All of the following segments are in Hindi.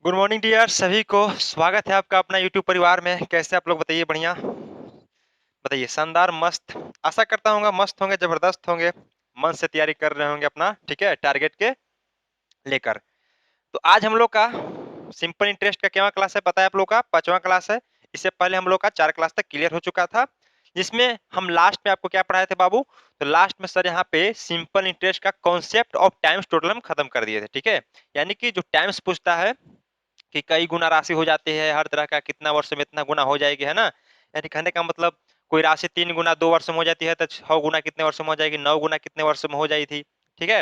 गुड मॉर्निंग डियर सभी को। स्वागत है आपका अपना यूट्यूब परिवार में। कैसे आप लोग बताइए? बढ़िया बताइए, शानदार, मस्त। आशा करता हूँ मस्त होंगे, जबरदस्त होंगे। मन से तैयारी कर रहे होंगे अपना, ठीक है, टारगेट के लेकर। तो आज हम लोग का सिंपल इंटरेस्ट का क्या क्लास है पता है आप लोग का? पांचवा क्लास है। इससे पहले हम लोग का 4 क्लास तक क्लियर हो चुका था, जिसमें हम लास्ट में आपको क्या पढ़ाए थे बाबू? तो लास्ट में सर यहाँ पे सिंपल इंटरेस्ट का कॉन्सेप्ट ऑफ टाइम्स टोटल हम खत्म कर दिए थे, ठीक है। यानी कि जो टाइम्स पूछता है कि कई गुना राशि हो जाती है हर तरह का, कितना वर्ष में इतना गुना हो जाएगी, है ना। यानी कहने का मतलब कोई राशि 3 गुना 2 वर्ष में हो जाती है तो 6 गुना कितने वर्ष में हो जाएगी, 9 गुना कितने वर्ष में हो जाई थी, ठीक है।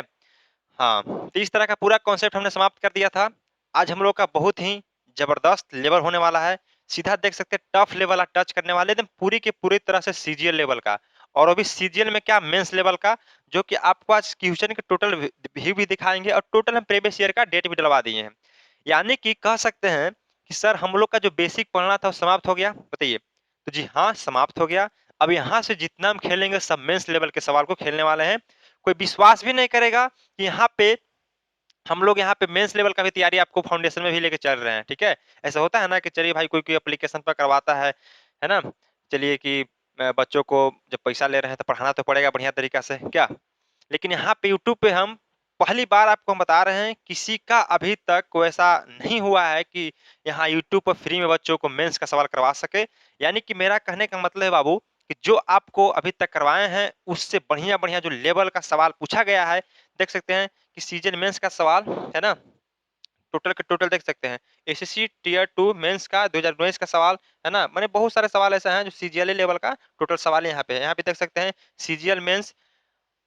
हाँ, तो इस तरह का पूरा कॉन्सेप्ट हमने समाप्त कर दिया था। आज हम लोग का बहुत ही जबरदस्त लेवल होने वाला है। सीधा देख सकते हैं टफ लेवल टच करने वाले, एकदम पूरी की पूरी तरह से सीजीएल लेवल का। और वो भी सीजीएल में क्या, मेंस लेवल का। जो कि आपको आज क्वेश्चन के टोटल भी दिखाएंगे और टोटल हम प्रीवियस ईयर का डेट भी डलवा दिए हैं। यानी कि कह सकते हैं कि सर हम लोग का जो बेसिक पढ़ना था वो समाप्त हो गया। बताइए। तो जी हाँ, समाप्त हो गया। अब यहाँ से जितना हम खेलेंगे सब मेंस लेवल के सवाल को खेलने वाले हैं। कोई विश्वास भी नहीं करेगा कि यहाँ पे हम लोग यहाँ पे मेंस लेवल का भी तैयारी आपको फाउंडेशन में भी लेके चल रहे हैं, ठीक है। ऐसा होता है ना कि चलिए भाई, कोई कोई एप्लीकेशन पर करवाता है ना। चलिए कि बच्चों को जब पैसा ले रहे हैं तो पढ़ाना तो पड़ेगा बढ़िया तरीका से क्या। लेकिन यहाँ पे यूट्यूब पे हम पहली बार आपको हम बता रहे हैं, किसी का अभी तक कोई ऐसा नहीं हुआ है कि यहाँ यूट्यूब पर फ्री में बच्चों को मेंस का सवाल करवा सके। यानी कि मेरा कहने का मतलब है बाबू कि जो आपको अभी तक करवाए हैं उससे बढ़िया बढ़िया जो लेवल का सवाल पूछा गया है। देख सकते हैं कि सीजन मेंस का सवाल है ना, टोटल के टोटल देख सकते हैं। एसएससी टीयर 2 मेंस का 2019 का सवाल, है ना। मैंने बहुत सारे सवाल ऐसे हैं जो सीजीएल लेवल का टोटल सवाल यहाँ पे है। यहाँ पे देख सकते हैं सीजीएल मेंस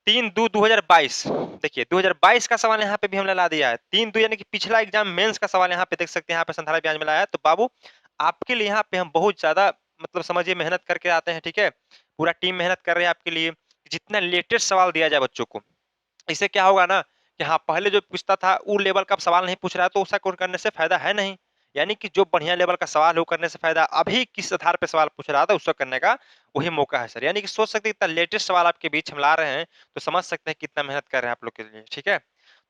3/2/2022। देखिए 2022 का सवाल यहाँ पे भी हमने ला दिया है। 3/2 यानी कि पिछला एग्जाम मेंस का सवाल यहाँ पे देख सकते हैं। यहाँ पे संधारा ब्याज में लाया है। तो बाबू आपके लिए यहाँ पे हम बहुत ज्यादा मतलब समझिए मेहनत करके आते हैं, ठीक है। पूरा टीम मेहनत कर रहे हैं आपके लिए, जितना लेटेस्ट सवाल दिया जाए बच्चों को। इससे क्या होगा ना कि हाँ, पहले जो पूछता था वो लेवल का सवाल नहीं पूछ रहा है तो उसका करने से फायदा है नहीं। यानी कि जो बढ़िया लेवल का सवाल है वो करने से फायदा, अभी किस आधार पे सवाल पूछ रहा था उसका करने का वही मौका है सर। यानी कि सोच सकते हैं इतना लेटेस्ट सवाल आपके बीच हम ला रहे हैं, तो समझ सकते हैं कितना मेहनत कर रहे हैं आप लोग के लिए, ठीक है।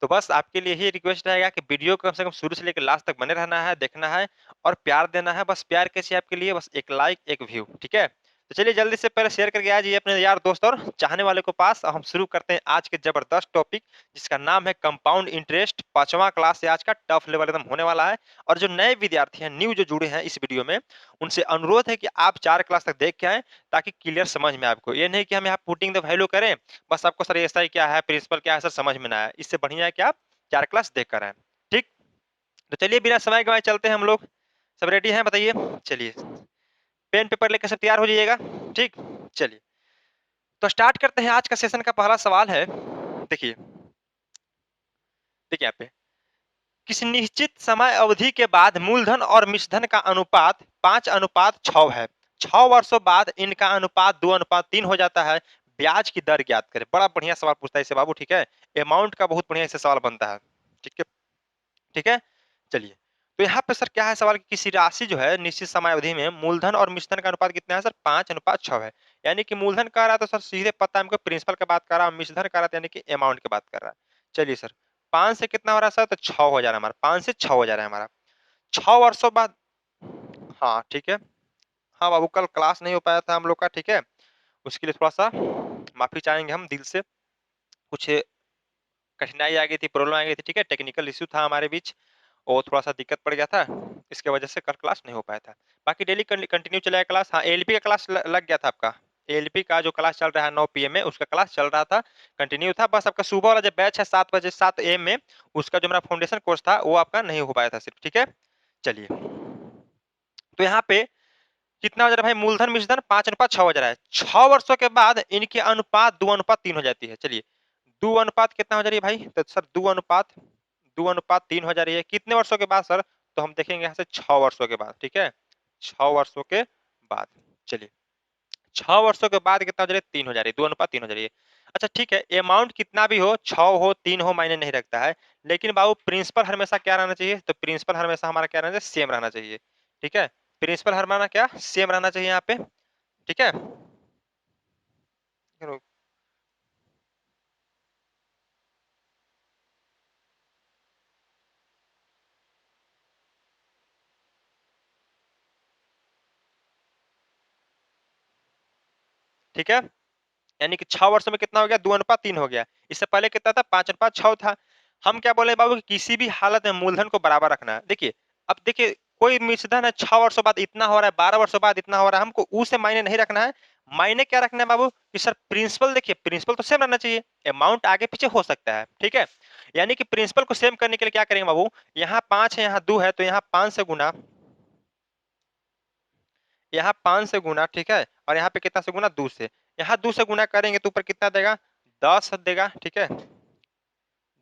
तो बस आपके लिए ही रिक्वेस्ट रहेगा कि वीडियो को कम से कम शुरू से लेकर लास्ट तक बने रहना है, देखना है और प्यार देना है। बस प्यार कैसे आपके लिए, बस एक लाइक एक व्यू, ठीक है। तो चलिए जल्दी से पहले शेयर करके आ जाइए अपने यार दोस्त और चाहने वाले को पास, और हम शुरू करते हैं आज के जबरदस्त टॉपिक, जिसका नाम है कंपाउंड इंटरेस्ट। 5वां क्लास से आज का टफ लेवल एकदम होने वाला है। और जो नए विद्यार्थी हैं, न्यू जो जुड़े हैं इस वीडियो में, उनसे अनुरोध है कि आप 4 क्लास तक देख के आए, ताकि क्लियर समझ में आपको। ये नहीं कि हम यहाँ पुटिंग द वैल्यू करें, बस आपको सर ऐसा ही क्या है, प्रिंसिपल क्या है सर समझ में ना आए। इससे बढ़िया है कि आप 4 क्लास देख कर आए, ठीक। तो चलिए बिना समय गवाए चलते हैं हम लोग। सब रेडी हैं बताइए? चलिए पेन पेपर लेकर सब तैयार हो जाइएगा, ठीक। चलिए तो स्टार्ट करते हैं। आज का सेशन का पहला सवाल है, देखिए। देखिए यहाँ पे, किसी निश्चित समय अवधि के बाद मूलधन और मिश्रधन का अनुपात 5:6 है। 6 वर्षों बाद इनका अनुपात 2:3 हो जाता है। ब्याज की दर ज्ञात करें। बड़ा बढ़िया सवाल पूछता है इससे बाबू, ठीक है। अमाउंट का बहुत बढ़िया इससे सवाल बनता है, ठीक है। ठीक है, चलिए। तो यहाँ पे सर क्या है सवाल कि किसी राशि जो है निश्चित समय अवधि में मूलधन और मिश्रधन का अनुपात कितना है सर? 5:6 है। यानी कि मूलधन कर रहा है तो सर सीधे पता है हमको प्रिंसिपल की बात कर रहा है, मिश्रधन कर रहा है यानी कि अमाउंट की बात कर रहा है। चलिए सर, 5 से कितना हो रहा है सर? तो 6 हो जा रहा है हमारा। 5 से 6 हो जा रहा है हमारा 6 वर्षों बाद। हाँ ठीक है। हाँ बाबू, कल क्लास नहीं हो पाया था हम लोग का, ठीक है। उसके लिए थोड़ा सा माफी चाहेंगे हम दिल से। कुछ कठिनाई आ गई थी, प्रॉब्लम आ गई थी, ठीक है। टेक्निकल इश्यू था हमारे बीच और थोड़ा सा दिक्कत पड़ गया था। इसके वजह से कल क्लास नहीं हो पाया था। बाकी डेली कंटिन्यू चलेगा क्लास। हाँ, एलपी का क्लास लग गया था आपका। एलपी का जो क्लास चल रहा है 9 पीएम में, उसका क्लास चल रहा था, कंटिन्यू था। बस आपका सुबह वाला जो बैच है 7 बजे 7 एम में, उसका जो मेरा फाउंडेशन कोर्स था वो आपका नहीं हो पाया था सिर्फ, ठीक है। चलिए तो यहाँ पे कितना हो जा रहा है भाई? मूलधन मिश्रधन 5:6 हो जा रहा है। 6 वर्षों के बाद इनके अनुपात 2:3 हो जाती है। चलिए 2 अनुपात कितना हो जा रही है भाई? तो सर 2:3 हो जा रही है कितने वर्षों के बाद सर? तो हम देखेंगे यहाँ से 6 वर्षों के बाद, ठीक है। 6 वर्षों के बाद। चलिए 6 वर्षों के बाद कितना हो जा रही है? 3 हो जा रही है। 2:3 हो जा रही है। अच्छा ठीक है, अमाउंट कितना भी हो, 6 हो 3 हो, मायने नहीं रखता है। लेकिन बाबू प्रिंसिपल हमेशा क्या रहना चाहिए? तो प्रिंसिपल हमेशा हमारा क्या रहना चाहिए? सेम रहना चाहिए, ठीक है। प्रिंसिपल हमारा क्या सेम रहना चाहिए यहाँ पे, ठीक है। ठीक है, यानी कि 6 वर्षों में कितना हो गया, 2:3 हो गया। इससे पहले कितना था, 5:6 था। हम क्या बोले बाबू कि किसी भी हालत में मूलधन को बराबर रखना है। देखिए, अब देखिए कोई मिश्रधन है 6 वर्षों बाद इतना हो रहा है, 12 वर्षों बाद इतना हो रहा है, हमको ऊ से मायने नहीं रखना है। मायने क्या रखना है बाबू कि सर प्रिंसिपल, देखिए प्रिंसिपल तो सेम रहना चाहिए, अमाउंट आगे पीछे हो सकता है, ठीक है। यानी कि प्रिंसिपल को सेम करने के लिए क्या करेंगे बाबू, यहाँ 5 है यहाँ 2 है, तो यहाँ 5 से गुना, यहाँ 5 से गुना, ठीक है, और यहाँ पे कितना से गुना, 2 से। यहाँ 2 से गुना करेंगे तो ऊपर कितना देगा, 10 देगा, ठीक है,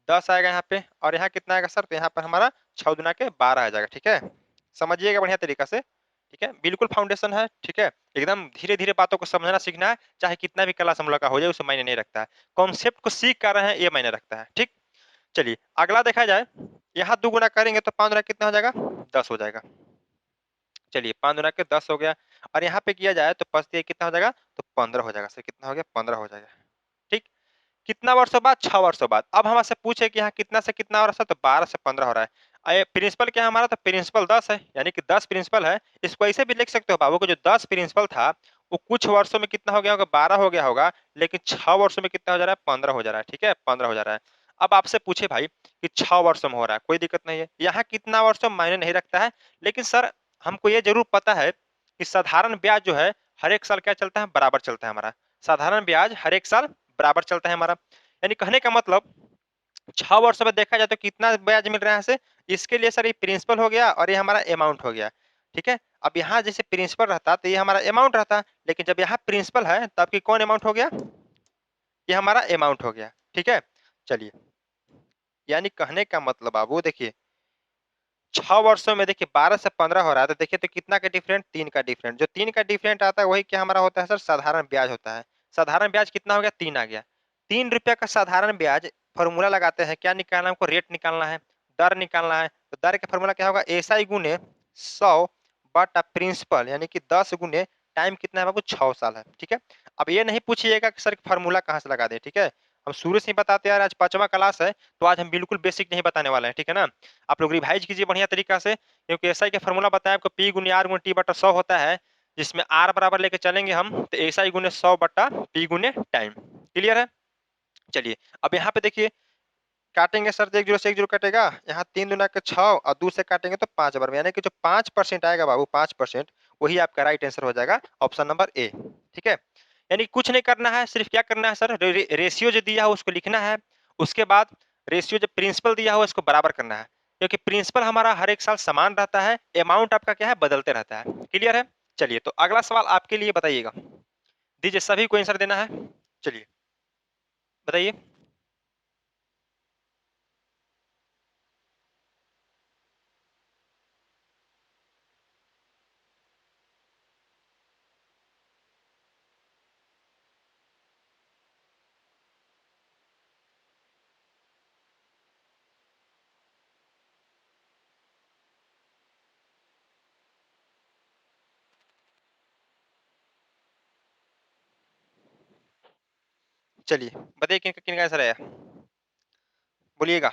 10 आएगा यहाँ पे, और यहाँ कितना आएगा सर, तो यहाँ पर हमारा 6 दुना के 12 आ जाएगा, ठीक है। समझिएगा बढ़िया तरीका से, ठीक है, बिल्कुल फाउंडेशन है, ठीक है। एकदम धीरे धीरे बातों को समझना सीखना है, चाहे कितना भी क्लास हम लोग का हो जाए, उसे मायने नहीं रखता है। कॉन्सेप्ट को सीख कर रहे हैं ये मायने रखता है, ठीक। चलिए अगला देखा जाए, यहाँ 2 गुना करेंगे तो 5 गुना कितना हो जाएगा, 10 हो जाएगा। चलिए 5 गुना के 10 हो गया, और यहाँ पे किया जाए तो 5 दिया कितना हो जाएगा, तो 15 हो जाएगा सर, कितना हो गया, 15 हो जाएगा, ठीक। कितना वर्षों बाद, 6 वर्षों बाद। अब हमसे पूछे कि यहाँ कितना से कितना हो रहा है, तो 12 से 15 हो रहा है। प्रिंसिपल क्या है हमारा, तो प्रिंसिपल 10 है, यानी कि 10 प्रिंसिपल है। इसको ऐसे भी लिख सकते हो बाबू को, जो 10 प्रिंसिपल था वो कुछ वर्षों में कितना हो गया होगा, 12 हो गया होगा, लेकिन 6 वर्षों में कितना हो जा रहा है, 15 हो जा रहा है, ठीक है, 15 हो जा रहा है। अब आपसे पूछे भाई कि 6 वर्षों में हो रहा है, कोई दिक्कत नहीं है, यहाँ कितना वर्षों मायने नहीं रखता है, लेकिन सर हमको ये जरूर पता है कि साधारण ब्याज जो है हर एक साल क्या चलता है, बराबर चलता है हमारा। साधारण ब्याज हर एक साल बराबर चलता है हमारा, यानी कहने का मतलब 6 वर्षों में देखा जाए तो कितना ब्याज मिल रहा है से, इसके लिए सर ये प्रिंसिपल हो गया और ये हमारा अमाउंट हो गया, ठीक है। अब यहाँ जैसे प्रिंसिपल रहता तो ये हमारा अमाउंट रहता, लेकिन जब यहाँ प्रिंसिपल है तब की कौन अमाउंट हो गया, ये हमारा अमाउंट हो गया, ठीक है। चलिए, यानी कहने का मतलब बाबू देखिए 6 वर्षों में देखिए 12 से 15 हो रहा है, तो देखिए तो कितना का डिफरेंट, 3 का डिफरेंट, जो 3 का डिफरेंट आता है वही क्या हमारा होता है सर, साधारण ब्याज होता है। साधारण ब्याज कितना हो गया, 3 आ गया। 3 रुपया का साधारण ब्याज, फॉर्मूला लगाते हैं, क्या निकालना है हमको, रेट निकालना है, दर निकालना है। तो दर का फॉर्मूला क्या होगा, एसआई गुने 100 बटा प्रिंसिपल, यानी कि 10 गुने टाइम कितना है बाबू, 6 साल है, ठीक है। अब ये नहीं पूछिएगा कि सर फॉर्मूला कहाँ से लगा दे, ठीक है। हम शुरू से ही बताते यार, आज 5वां क्लास है, तो आज हम बिल्कुल बेसिक नहीं बताने वाले हैं, ठीक है ना। आप लोग रिवाइज कीजिए बढ़िया तरीका से, क्योंकि एसआई का फॉर्मूला बताया आपको, पी गुने आर गुने टी बटा 100 होता है, जिसमें आर बराबर लेके चलेंगे हम, तो एसआई गुने 100 बटा पी गुने टाइम। क्लियर है। चलिए अब यहाँ पे देखिए, काटेंगे सर तो 1 0 से 1 0 कटेगा, यहाँ 3 दुना के 6 और 2 से काटेंगे तो 5 बार में, यानी कि जो 5% आएगा बाबू, 5%, वही आपका राइट आंसर हो जाएगा, ऑप्शन नंबर ए, ठीक है। यानी कुछ नहीं करना है, सिर्फ क्या करना है सर, रेशियो जो दिया हो उसको लिखना है, उसके बाद रेशियो जो प्रिंसिपल दिया हो इसको बराबर करना है, क्योंकि प्रिंसिपल हमारा हर एक साल समान रहता है, अमाउंट आपका क्या है, बदलते रहता है। क्लियर है। चलिए तो अगला सवाल आपके लिए, बताइएगा, दीजिए, सभी को आंसर देना है। चलिए बताइए। चलिए बताइए किन किन का आंसर आया, बोलिएगा।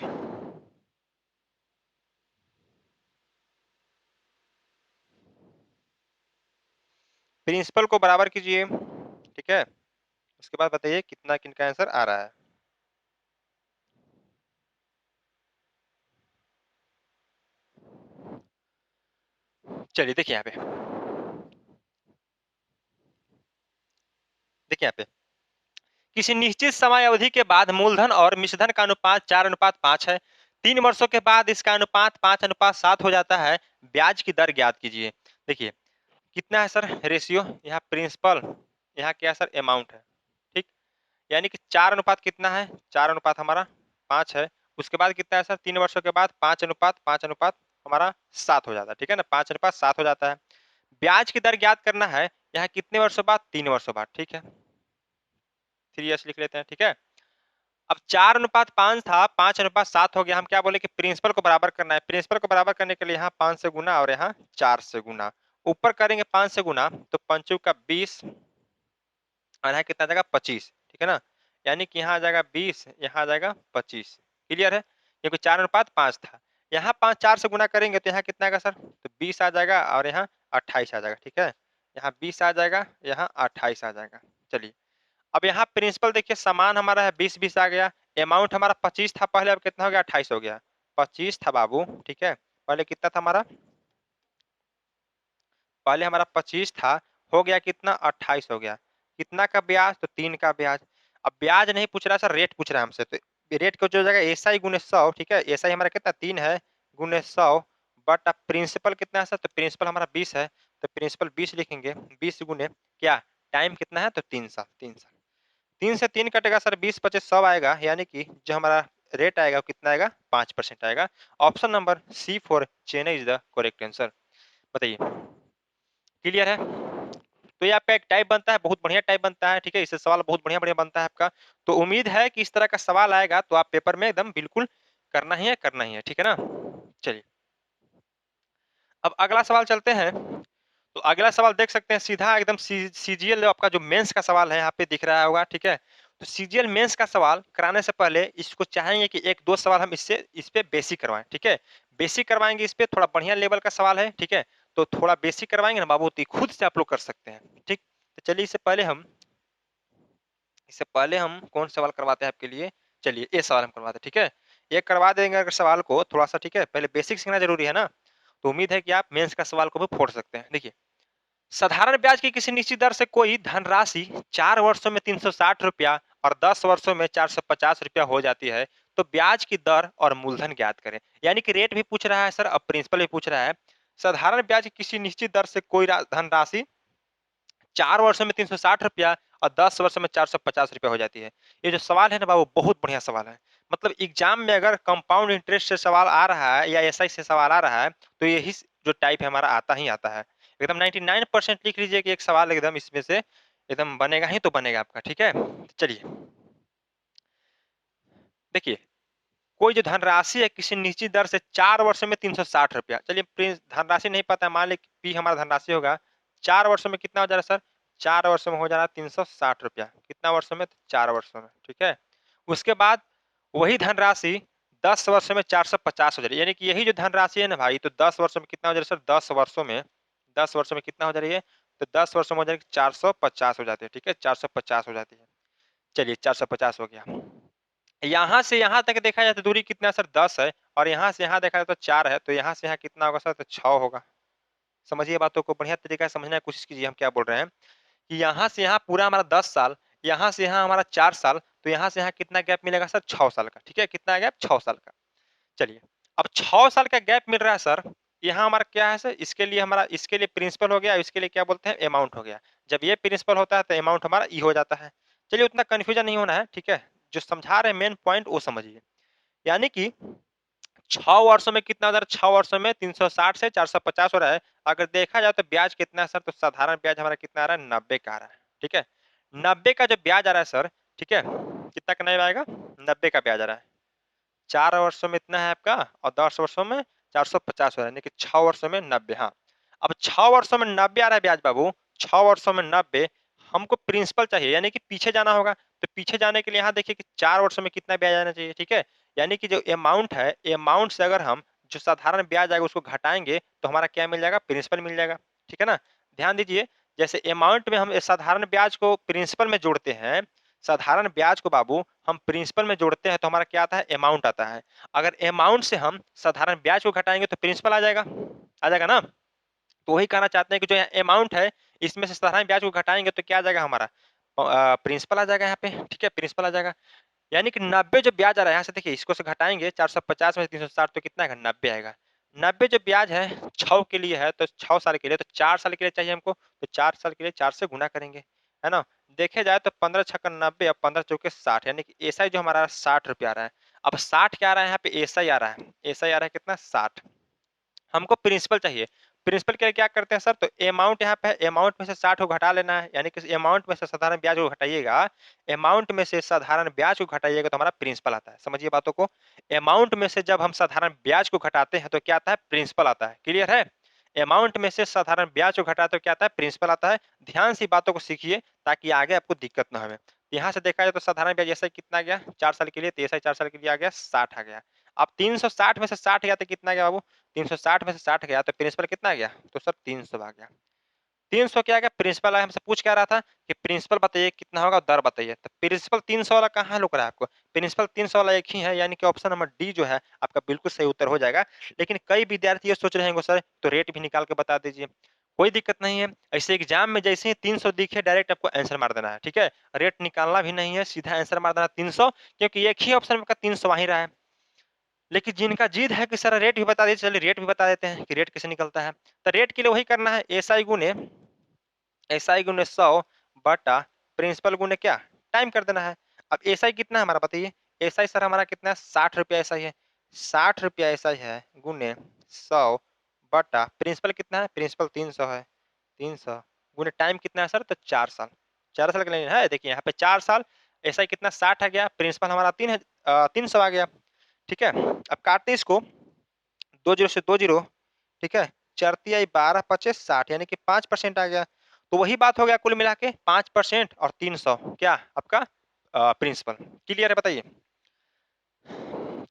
प्रिंसिपल को बराबर कीजिए, ठीक है, उसके बाद बताइए कितना किनका आंसर आ रहा है। चलिए देखिए यहाँ पे, देखिए यहाँ पे, किसी निश्चित समय अवधि के बाद मूलधन और मिश्रधन का अनुपात 4:5 है। 3 वर्षों के बाद इसका अनुपात 5:7 हो जाता है। ब्याज की दर ज्ञात कीजिए। देखिए कितना है सर रेशियो, यहाँ प्रिंसिपल, यहाँ क्या है सर, अमाउंट है, ठीक। यानी कि 4 अनुपात कितना है, 4 अनुपात हमारा 5 है। उसके बाद कितना है सर, 3 वर्षों के बाद 5:5 हमारा 7 हो जाता है, ठीक है ना, 5:7 हो जाता है। ब्याज की दर ज्ञात करना है, यहाँ कितने वर्षों बाद, 3 वर्षों बाद, ठीक है, 3 लिख लेते हैं, ठीक है। अब 4:5 था, 5:7 हो गया, हम क्या बोले कि प्रिंसिपल को बराबर करना है। प्रिंसिपल को बराबर करने के लिए यहाँ 5 से गुना और यहाँ 4 से गुना, ऊपर करेंगे 5 से गुना तो 5 का 20 और यहाँ कितना आ जाएगा, 25, ठीक है ना। यानी कि यहाँ आ जाएगा 20, यहाँ आ जाएगा 25। क्लियर है, क्योंकि 4:5 था। यहाँ 5 4 से गुना करेंगे तो यहाँ कितना आएगा सर, तो 20 आ जाएगा और यहाँ 28 आ जाएगा, ठीक है। यहाँ 20 आ जाएगा, यहाँ 28 आ जाएगा। चलिए अब यहाँ प्रिंसिपल देखिए समान हमारा है 20-20 आ गया, अमाउंट हमारा 25 था पहले, अब कितना हो गया 28 हो गया। 25 था बाबू, ठीक है, पहले कितना था हमारा, पहले हमारा 25 था, हो गया कितना 28 हो गया। कितना का ब्याज, तो 3 का ब्याज। अब ब्याज नहीं पूछ रहा सर, रेट पूछ रहा है हमसे, तो रेट को जो जगह एसआई गुने 100, ठीक है, एसआई हमारा कितना 3 है गुने 100, बट अब प्रिंसिपल कितना है सर, तो प्रिंसिपल हमारा 20 है, तो प्रिंसिपल 20 लिखेंगे, 20 गुने क्या, टाइम कितना है, तो 3 साल, 3 साल। 3 से 3 कटेगा सर, 20 25 100 आएगा, यानी कि जो हमारा रेट आएगा वो कितना आएगा, 5% आएगा। Option number C4 Chennai is the correct answer. बताइए, क्लियर है। तो ये आपका एक टाइप बनता है, बहुत बढ़िया टाइप बनता है, ठीक है, इससे सवाल बहुत बढ़िया बढ़िया बनता है आपका। तो उम्मीद है कि इस तरह का सवाल आएगा तो आप पेपर में एकदम बिल्कुल करना ही है, करना ही है, ठीक है ना। चलिए, अब अगला सवाल चलते हैं। तो अगला सवाल देख सकते हैं, सीधा एकदम सीजीएल आपका जो मेंस का सवाल है यहाँ पे दिख रहा होगा, ठीक है। तो सीजीएल मेंस का सवाल कराने से पहले इसको चाहेंगे कि एक दो सवाल हम इससे इस पे बेसिक करवाएं, ठीक है। बेसिक करवाएंगे, इस पे थोड़ा बढ़िया लेवल का सवाल है, ठीक है। तो थोड़ा बेसिक करवाएंगे ना बाबू, तो खुद से आप लोग कर सकते हैं, ठीक। तो चलिए, इससे पहले हम कौन सवाल करवाते हैं आपके लिए। चलिए, ये सवाल हम करवाते हैं, ठीक है। ये करवा देंगे अगर सवाल को थोड़ा सा, ठीक है, पहले बेसिक सीखना जरूरी है ना। तो उम्मीद है कि आप मेंस का सवाल को भी फोड़ सकते हैं। देखिए, साधारण ब्याज की किसी निश्चित दर से कोई धनराशि 4 वर्षों में 360 रुपया और 10 वर्षों में 450 रुपया हो जाती है, तो ब्याज की दर और मूलधन ज्ञात करें। यानी कि रेट भी पूछ रहा है सर, अब प्रिंसिपल भी पूछ रहा है। साधारण ब्याज की किसी निश्चित दर से कोई धनराशि 4 वर्षों में 360 रुपया और 10 वर्षों में 450 रुपया हो जाती है। ये जो सवाल है ना बाबू, बहुत बढ़िया सवाल है। मतलब एग्जाम में अगर कंपाउंड इंटरेस्ट से सवाल आ रहा है या एसआई से सवाल आ रहा है, तो यही जो टाइप है हमारा आता ही आता है। एकदम 99% लिख लीजिए कि एक सवाल एकदम इसमें से एकदम बनेगा ही तो बनेगा आपका, ठीक है। चलिए, देखिए, कोई जो धनराशि है किसी निश्चित दर से 4 वर्षों में 360 रुपया, चलिए धनराशि नहीं पता है, मान ली पी हमारा धनराशि होगा, 4 वर्षों में कितना हो जा रहा है सर, 4 वर्षों में हो जा रहा है 360 रुपया, कितना वर्षों में, तो 4 वर्षों में, ठीक है। उसके बाद वही धनराशि 10 वर्षों में 450 हो जा रही है, यानी कि यही जो धनराशि है ना भाई, तो 10 वर्षों में कितना हो जा रहा है सर, 10 वर्षों में, 10 वर्षों में कितना हो जा रही है, तो 10 वर्षों में हो जा रही है 450 हो जाती है, ठीक है, 450 हो जाती है। चलिए, 450 हो गया। यहाँ से यहाँ तक देखा जाए तो दूरी कितना सर, 10 है, और यहाँ से यहाँ देखा जाए तो 4 है, तो यहाँ से यहाँ कितना होगा सर, तो 6 होगा। समझिए बातों को, बढ़िया तरीका से समझने की कोशिश कीजिए हम क्या बोल रहे हैं। कि यहाँ से यहाँ पूरा हमारा 10 साल, यहाँ से यहाँ हमारा 4 साल, तो यहाँ से यहाँ कितना गैप मिलेगा सर, 6 साल का, ठीक है, कितना गैप, 6 साल का। चलिए, अब 6 साल का गैप मिल रहा है सर, यहाँ हमारा क्या है सर, इसके लिए हमारा, इसके लिए प्रिंसिपल हो गया, इसके लिए क्या बोलते हैं, अमाउंट हो गया। जब ये प्रिंसिपल होता है तो अमाउंट हमारा ई हो जाता है। चलिए, उतना कंफ्यूजन नहीं होना है, ठीक है। जो समझा रहे हैं मेन पॉइंट वो समझिए। यानी कि 6 वर्षों में कितना हो रहा है, 6 वर्षों में 360 से 450 हो रहा है। अगर देखा जाए तो ब्याज कितना है सर, तो साधारण ब्याज हमारा कितना आ रहा है, 90 का आ रहा है, ठीक है। 90 का जो ब्याज आ रहा है सर, ठीक है, कितना का नहीं आएगा, 90 का ब्याज आ रहा है। 4 वर्षों में इतना है आपका, और 10 वर्षों में 450 हो रहा है, यानी कि 6 वर्षों में 90। हाँ, अब 6 वर्षों में 90 आ रहा है ब्याज बाबू, 6 वर्षों में 90। हमको प्रिंसिपल चाहिए, यानी कि पीछे जाना होगा, तो पीछे जाने के लिए यहाँ देखिए कि 4 वर्षों में कितना ब्याज आना चाहिए, ठीक है। यानी कि जो अमाउंट है, अमाउंट से अगर हम जो साधारण ब्याज आएगा उसको घटाएंगे तो हमारा क्या मिल जाएगा, प्रिंसिपल मिल जाएगा, ठीक है ना। ध्यान दीजिए, जैसे अमाउंट में हम साधारण ब्याज को प्रिंसिपल में जोड़ते हैं, साधारण ब्याज को बाबू हम प्रिंसिपल में जोड़ते हैं तो हमारा क्या आता है, अमाउंट आता है। अगर अमाउंट से हम साधारण ब्याज को घटाएंगे तो प्रिंसिपल आ जाएगा ना। तो वही कहना चाहते हैं कि जो अमाउंट है इसमें से साधारण ब्याज को घटाएंगे तो क्या आ जाएगा हमारा, प्रिंसिपल आ जाएगा यहाँ पे, ठीक है, प्रिंसिपल आ जाएगा। यानी कि 90 जो ब्याज आ रहा है, यहाँ से देखिए इसको से घटाएंगे 450 में 360 तो कितना आएगा, 90 आएगा। 90 जो ब्याज है 6 के लिए है, तो 6 साल के लिए, तो 4 साल के लिए चाहिए हमको, तो 4 साल के लिए 4 से गुना करेंगे, है ना। देखे जाए तो 15 छक्का 90 और 15 चौके 60, यानी कि एसआई जो हमारा 60 रुपया आ रहा है। अब 60 क्या आ रहा है यहाँ पे, एसआई आ रहा है, एसआई आ रहा है कितना, 60। हमको प्रिंसिपल चाहिए। प्रिंसिपल के लिए क्या करते हैं सर, तो अमाउंट यहाँ पे है, अमाउंट में से 60 को घटा लेना है, यानी कि अमाउंट में से साधारण ब्याज को घटाइएगा, अमाउंट में से साधारण ब्याज को घटाइएगा तो हमारा प्रिंसिपल आता है। समझिए बातों को, अमाउंट में से जब हम साधारण ब्याज को घटाते हैं तो क्या आता है, प्रिंसिपल आता है। क्लियर है। अमाउंट में से साधारण ब्याज को घटाते तो क्या आता है, प्रिंसिपल आता है। ध्यान से बातों को सीखिए ताकि आगे आपको दिक्कत ना हो। यहाँ से देखा जाए तो साधारण ब्याज ऐसा कितना गया 4 साल के लिए, तो ऐसा 4 साल के लिए आ गया 60 आ गया। अब 360 में से 60 गया तो कितना गया बाबू, 360 में से 60 गया तो प्रिंसिपल कितना आ गया, तो सर 300 आ गया। 300 क्या आ गया, प्रिंसिपल हमसे पूछ क्या रहा था कि प्रिंसिपल बताइए कितना होगा, दर बताइए। तो प्रिंसिपल 300 वाला कहाँ लुक रहा है आपको, प्रिंसिपल 300 वाला एक ही है, यानी कि ऑप्शन नंबर डी जो है आपका बिल्कुल सही उत्तर हो जाएगा। लेकिन कई विद्यार्थी ये सोच रहे होंगे सर तो रेट भी निकाल के बता दीजिए, कोई दिक्कत नहीं है। ऐसे एग्जाम में जैसे ही 300 दिखे डायरेक्ट आपको आंसर मार देना है, ठीक है, रेट निकालना भी नहीं है, सीधा आंसर मार देना 300, क्योंकि एक ही ऑप्शन में 300 वहीं रहा है। लेकिन जिनका जिद है कि सर रेट भी बता दीजिए, चलिए रेट भी बता देते हैं कि रेट कैसे निकलता है। तो रेट के लिए वही करना है, एसआई गुने 100 बटा प्रिंसिपल गुने क्या, टाइम कर देना है। अब एसआई कितना है हमारा बताइए, एसआई सर हमारा कितना है, 60 रुपया एसआई है, 60 रुपया एसआई है गुने 100 बटा प्रिंसिपल कितना है, प्रिंसिपल 300 है, 300 गुने टाइम कितना है सर, तो 4 साल, 4 साल के लिए है। देखिए यहाँ पे 4 साल, एसआई कितना 60 आ गया, प्रिंसिपल हमारा 300 आ गया, ठीक है। अब काटते हैं इसको, 20 से 20, ठीक है, 4×12=50, यानी कि 5% आ गया। तो वही बात हो गया कुल मिला के 5% और 300 क्या आपका प्रिंसिपल। क्लियर है बताइए।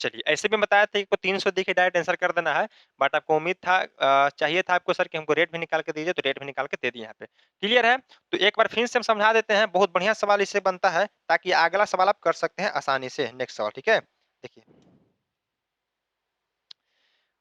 चलिए ऐसे भी बताया था कि 300 देखिए डायरेक्ट आंसर कर देना है, बट आपको उम्मीद था, चाहिए था आपको सर कि हमको रेट भी निकाल के दीजिए, तो रेट भी निकाल के दे दिए यहाँ पे। क्लियर है। तो एक बार फिर से हम समझा देते हैं, बहुत बढ़िया सवाल इससे बनता है, ताकि अगला सवाल आप कर सकते हैं आसानी से। नेक्स्ट सवाल, ठीक है, देखिए,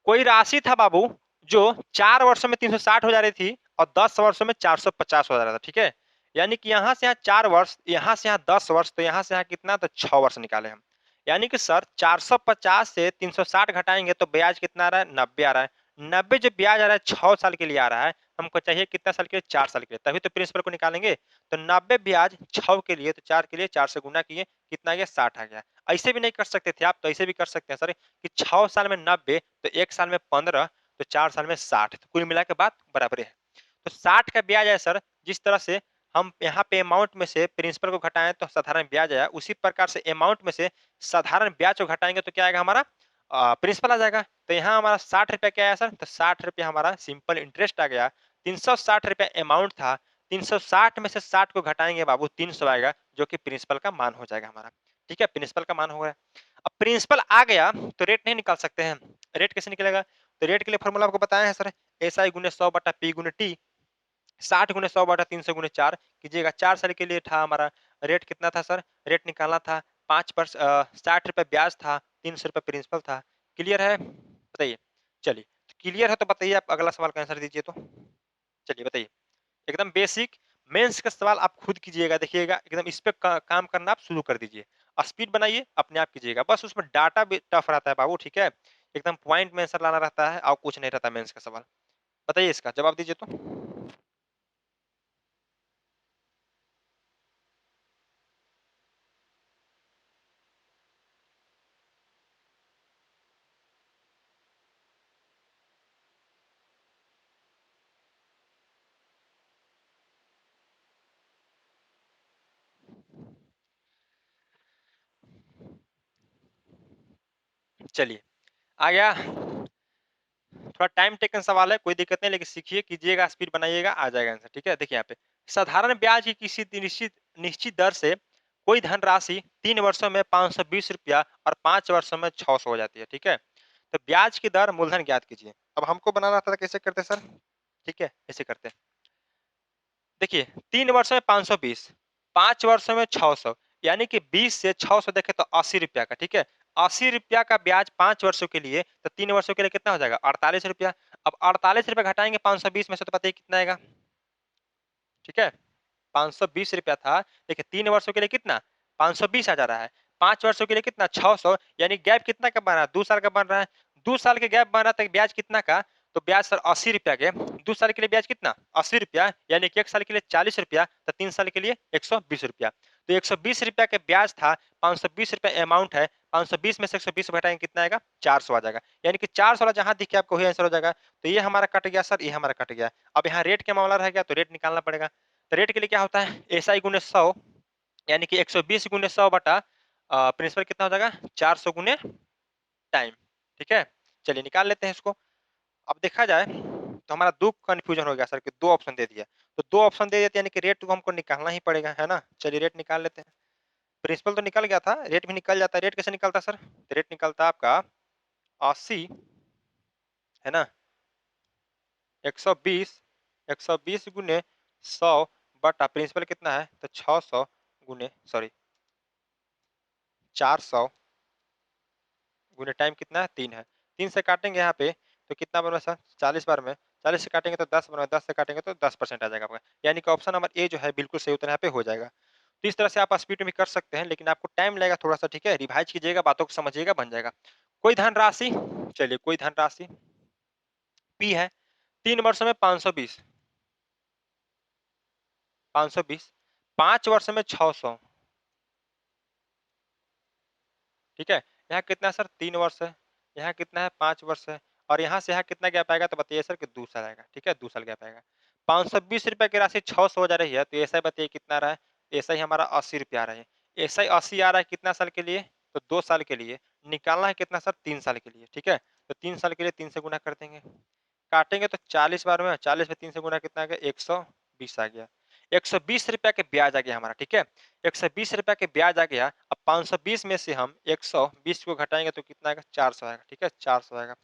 कोई राशि था बाबू जो 4 वर्षों में 360 हो जा रही थी और 10 वर्षों में 450 हो जा रहा था, ठीक है। यानी कि यहाँ से यहाँ 4 वर्ष, यहाँ से यहाँ 10 वर्ष, तो यहाँ से यहाँ कितना, तो 6 वर्ष निकाले हम। यानी कि सर 450 से 360 घटाएंगे तो ब्याज कितना आ रहा है, 90 आ रहा है। 90 जो ब्याज आ रहा है 6 साल के लिए आ रहा है, हमको चाहिए कितना साल के लिए, 4 साल के लिए, तभी तो प्रिंसिपल को निकालेंगे। तो 90 ब्याज 6 के लिए, तो 4 के लिए 4 से गुना किए, कितना आ गया, 60 आ गया। ऐसे भी नहीं कर सकते थे आप, तो ऐसे भी कर सकते हैं सर कि 6 साल में 90, तो 1 साल में 15, तो 4 साल में 60, तो कुल मिला के बात बराबर है। तो 60 का ब्याज है सर, जिस तरह से हम यहाँ पे अमाउंट में से प्रिंसिपल को घटाएं तो साधारण ब्याज आया, उसी प्रकार से अमाउंट में से साधारण ब्याज को घटाएंगे तो क्या आएगा हमारा, प्रिंसिपल आ जाएगा। तो यहाँ हमारा 60 रुपया क्या आया सर, तो 60 रुपया हमारा सिंपल इंटरेस्ट आ गया। 360 रुपया अमाउंट था, 360 में से 60 को घटाएंगे बाबू, 300 आएगा, जो कि प्रिंसिपल का मान हो जाएगा हमारा, ठीक है, प्रिंसिपल का मान हो गया। अब प्रिंसिपल आ गया तो रेट नहीं निकाल सकते हैं, रेट कैसे निकलेगा, तो रेट के लिए फॉर्मूला आपको बताया है सर, एस आई गुने 100 बटा पी गुने टी, 60 गुने 100 बटा 300 गुने 4 कीजिएगा। 4 साल के लिए था हमारा, रेट कितना था सर, रेट निकालना था 60 रुपये ब्याज था, 300 रुपये प्रिंसिपल था। क्लियर है बताइए। चलिए, क्लियर है तो बताइए आप अगला सवाल का आंसर दीजिए। तो चलिए बताइए, एकदम बेसिक मेंस का सवाल आप खुद कीजिएगा, देखिएगा एकदम इस पे काम करना आप शुरू कर दीजिए, स्पीड बनाइए, अपने आप कीजिएगा, बस उसमें डाटा भी टफ रहता है बाबू, ठीक है, एकदम पॉइंट में आंसर लाना रहता है और कुछ नहीं रहता मेंस का सवाल। बताइए, इसका जवाब दीजिए तो। चलिए, आ गया, थोड़ा टाइम टेकन सवाल है, कोई दिक्कत नहीं, लेकिन सीखिए, कीजिएगा, स्पीड बनाइएगा, आ जाएगा आंसर, ठीक है। देखिए यहाँ पे, साधारण ब्याज की किसी निश्चित निश्चित दर से कोई धनराशि 3 वर्षों में 520 रुपया और 5 वर्षों में 600 हो जाती है, ठीक है। तो ब्याज की दर मूलधन ज्ञात कीजिए। अब हमको बनाना था, कैसे करते सर, ठीक है, ऐसे करते हैं। देखिए 3 वर्षों में 520, 5 वर्षों में 600, यानी कि 20 से 600 देखे तो 80 रुपया का, ठीक है। 80 रुपया का ब्याज 5 वर्षों के लिए, तो 3 वर्षों के लिए कितना हो जाएगा, 48 रुपया। अब 48 रुपया घटाएंगे 520 में से, तो पता है कितना आएगा, ठीक है। 520 रुपया था, देखिए 3 वर्षों के लिए कितना, 520 आ जा रहा है, 5 वर्षों के लिए कितना, 600, यानी गैप कितना का बन रहा है, 2 साल का बन रहा है। 2 साल के गैप बन रहा था, ब्याज कितना का, तो ब्याज सर 80 रुपया के, 2 साल के लिए ब्याज कितना, 80 रुपया, यानी कि 1 साल के लिए 40 रुपया, तो 3 साल के लिए 120 रुपया। तो 120 रुपया के ब्याज था, 520 रुपया अमाउंट है, 520 में से 120 घटाएंगे कितना आएगा, 400 आ जाएगा, यानी कि 400 वाला जहां दिखे आपको वही आंसर हो जाएगा। तो ये हमारा कट गया सर, ये हमारा कट गया। अब यहाँ रेट का मामला रह गया, तो रेट निकालना पड़ेगा। तो रेट के लिए क्या होता है, एसआई गुने 100, यानी कि 120 गुने 100 बटा प्रिंसिपल कितना हो जाएगा, 400 गुने टाइम, ठीक है। चलिए निकाल लेते हैं इसको। अब देखा जाए तो हमारा दो कंफ्यूजन हो गया सर कि दो ऑप्शन दे दिया, तो दो ऑप्शन दे देते यानी कि रेट को हमको निकालना ही पड़ेगा, है ना। चलिए रेट निकाल लेते हैं। प्रिंसिपल तो निकल गया था, रेट भी निकल जाता है। रेट कैसे निकलता है सर, तो रेट निकलता है आपका 80, है ना, 120, 120 गुने 100 बटा प्रिंसिपल कितना है तो 600 गुने सॉरी 400 गुने टाइम कितना है 3 है। 3 से काटेंगे यहाँ पे तो कितना बना सर 40 बार में 40 से काटेंगे तो 10 बना, 10 से काटेंगे तो 10% आ जाएगा आपका, यानी कि ऑप्शन नंबर ए जो है बिल्कुल सही उत्तर यहाँ पे हो जाएगा। तो इस तरह से आप स्पीड में भी कर सकते हैं, लेकिन आपको टाइम लगेगा थोड़ा सा, ठीक है, रिवाइज कीजिएगा, बातों को समझिएगा, बन जाएगा। कोई धनराशि, चलिए कोई धनराशि पी है 3 वर्षों में 520, 520 5 वर्ष में 600, ठीक है। यहाँ कितना है सर 3 वर्ष है, यहाँ कितना है 5 वर्ष है, और यहाँ से यहाँ कितना गैप आएगा तो बताइए सर कि 2 साल आएगा, ठीक है, 2 साल गैप आएगा। 520 रुपए की राशि 600 हो जा रही है, तो ऐसा बताइए कितना आ रहा है, ऐसा ही हमारा 80 रुपया आ रहा है, ऐसा ही 80 आ रहा है कितना साल के लिए तो 2 साल के लिए, निकालना है कितना सर 3 साल के लिए, ठीक है। तो 3 साल के लिए 3 से गुना कर देंगे, काटेंगे तो 40 बार में 40 में 3 से गुना कितना आ गया 120 आ गया, 120 रुपया के ब्याज आ गया हमारा, ठीक है। 120 रुपया के ब्याज आ गया। अब 520 में से हम 120 को घटाएंगे तो कितना आएगा 400 आएगा, ठीक है, 400 आएगा।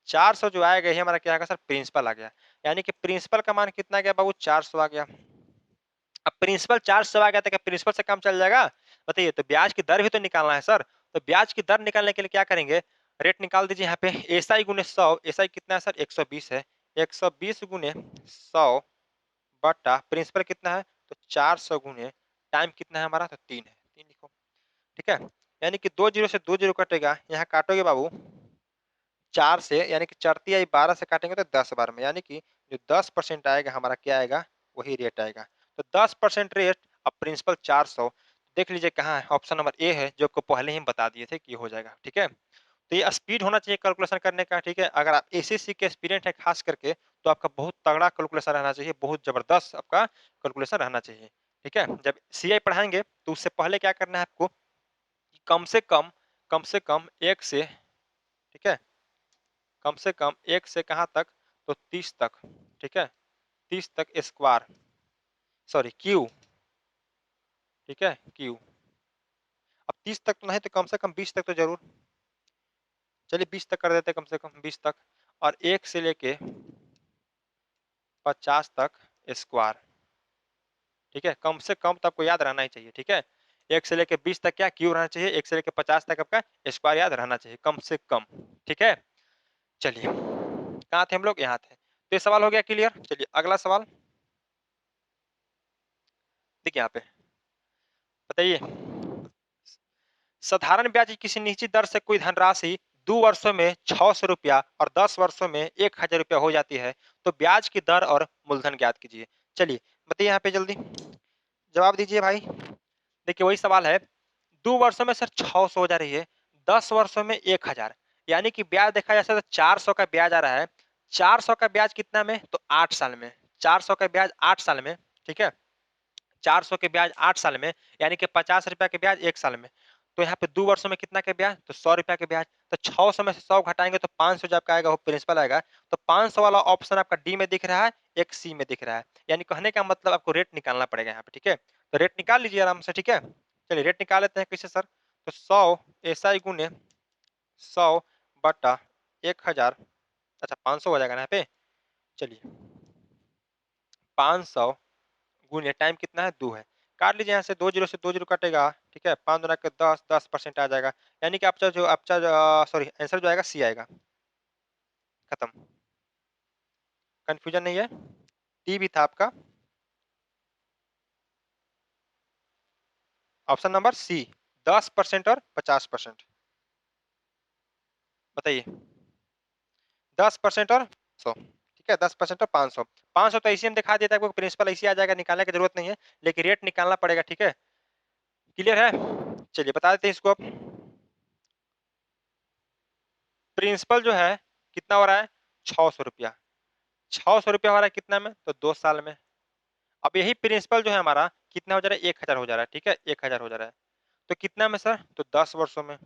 400 जो आएगा ये हमारा क्या आएगा सर प्रिंसिपल आ गया, यानी कि प्रिंसिपल का मान कितना आ गया बाबू 400 आ गया। अब प्रिंसिपल 400 आ गया तो क्या प्रिंसिपल से काम चल जाएगा, बताइए। तो ब्याज की दर भी तो निकालना है सर, तो ब्याज की दर निकालने के लिए क्या करेंगे, रेट निकाल दीजिए यहाँ पे, एसआई गुने 100, एसआई कितना है सर 120 है, 120 गुने 100 बटा प्रिंसिपल कितना है तो 400 गुने टाइम कितना है हमारा तो 3 है, 3 लिखो, ठीक है। यानी कि 2 जीरो से 2 जीरो कटेगा, यहाँ काटोगे बाबू 4 से, यानी कि चढ़ती आई 12 से काटेंगे तो 10 बार में, यानी कि जो 10% आएगा हमारा क्या आएगा वही रेट आएगा। तो 10% रेट, अब प्रिंसिपल 400, देख लीजिए कहाँ है, ऑप्शन नंबर ए है जो आपको पहले ही हम बता दिए थे कि ये हो जाएगा, ठीक है। तो ये स्पीड होना चाहिए कैलकुलेशन करने का, ठीक है। अगर आप एसएससी के एस्पिरेंट है खास करके तो आपका बहुत तगड़ा कैलकुलेशन रहना चाहिए, बहुत जबरदस्त आपका कैलकुलेशन रहना चाहिए, ठीक है। जब सीआई पढ़ाएंगे तो उससे पहले क्या करना है आपको, कम से कम 1 से, ठीक है, कम से कम 1 से कहाँ तक तो 30 तक, ठीक है, 30 तक स्क्वायर, सॉरी क्यू, ठीक है, क्यू। अब 30 तक तो नहीं तो कम से कम 20 तक तो जरूर, चलिए 20 तक कर देते हैं, कम से कम 20 तक, और 1 से लेके 50 तक स्क्वायर, ठीक है, कम से कम तो आपको याद रहना ही चाहिए, ठीक है। 1 से लेके 20 तक क्या क्यू रहना चाहिए, 1 से लेके 50 तक आपका स्क्वायर याद रहना चाहिए कम से कम, ठीक है। चलिए कहाँ थे हम लोग, यहाँ थे। तो ये सवाल हो गया क्लियर। चलिए अगला सवाल देखिए यहाँ पे, बताइए साधारण ब्याज की किसी निश्चित दर से कोई धनराशि 2 वर्षों में 600 रुपया और 10 वर्षों में 1000 रुपया हो जाती है, तो ब्याज की दर और मूलधन ज्ञात कीजिए। चलिए बताइए यहाँ पे जल्दी जवाब दीजिए भाई। देखिए वही सवाल है, 2 वर्षों में सर 600 हो जा रही है, 10 वर्षों में 1000, यानी कि ब्याज देखा जाए तो 400 का ब्याज आ रहा है। 400 का ब्याज कितना में तो 8 साल में, 400 का ब्याज 8 साल में, ठीक है, 400 के ब्याज 8 साल में, यानी कि 50 रुपया के ब्याज 1 साल में। तो यहाँ पे 2 वर्षों में कितना के ब्याज तो 100 रुपया के ब्याज, तो 600 में से 100 घटाएंगे तो 500 जो आपका आएगा वो प्रिंसिपल आएगा। तो 500 वाला ऑप्शन आपका डी में दिख रहा है, एक सी में दिख रहा है, यानी कहने का मतलब आपको रेट निकालना पड़ेगा यहाँ पे, ठीक है। तो रेट निकाल लीजिए आराम से, ठीक है। चलिए रेट निकाल लेते हैं कैसे सर, तो 100 एसआई गुने 100 बटा 1000, अच्छा 500 हो जाएगा ना यहाँ पे। चलिए 500 गुने टाइम कितना है 2 है, काट लीजिए यहाँ से, 2 जीरो से 2 जीरो कटेगा, ठीक है, 5 दूना के 10, 10% आ जाएगा, यानी कि आपका जो सॉरी आंसर जो आएगा सी आएगा, खत्म, कंफ्यूजन नहीं है। टी भी था आपका, ऑप्शन नंबर सी, 10% और 50%, बताइए 10% और 100, ठीक है, 10% और 500, 500 तो ऐसे हम दिखा देता है, आपको प्रिंसिपल ऐसे आ जाएगा, निकालने की जरूरत नहीं है, लेकिन रेट निकालना पड़ेगा, ठीक है, क्लियर है। चलिए बता देते हैं इसको अब, प्रिंसिपल जो है कितना हो रहा है 600 रुपया, 600 रुपया हो रहा है कितना में तो 2 साल में। अब यही प्रिंसिपल जो है हमारा कितना हो जा रहा है 1000 हो जा रहा है, ठीक है, 1000 हो जा रहा है, तो कितना में सर तो 10 वर्षों में।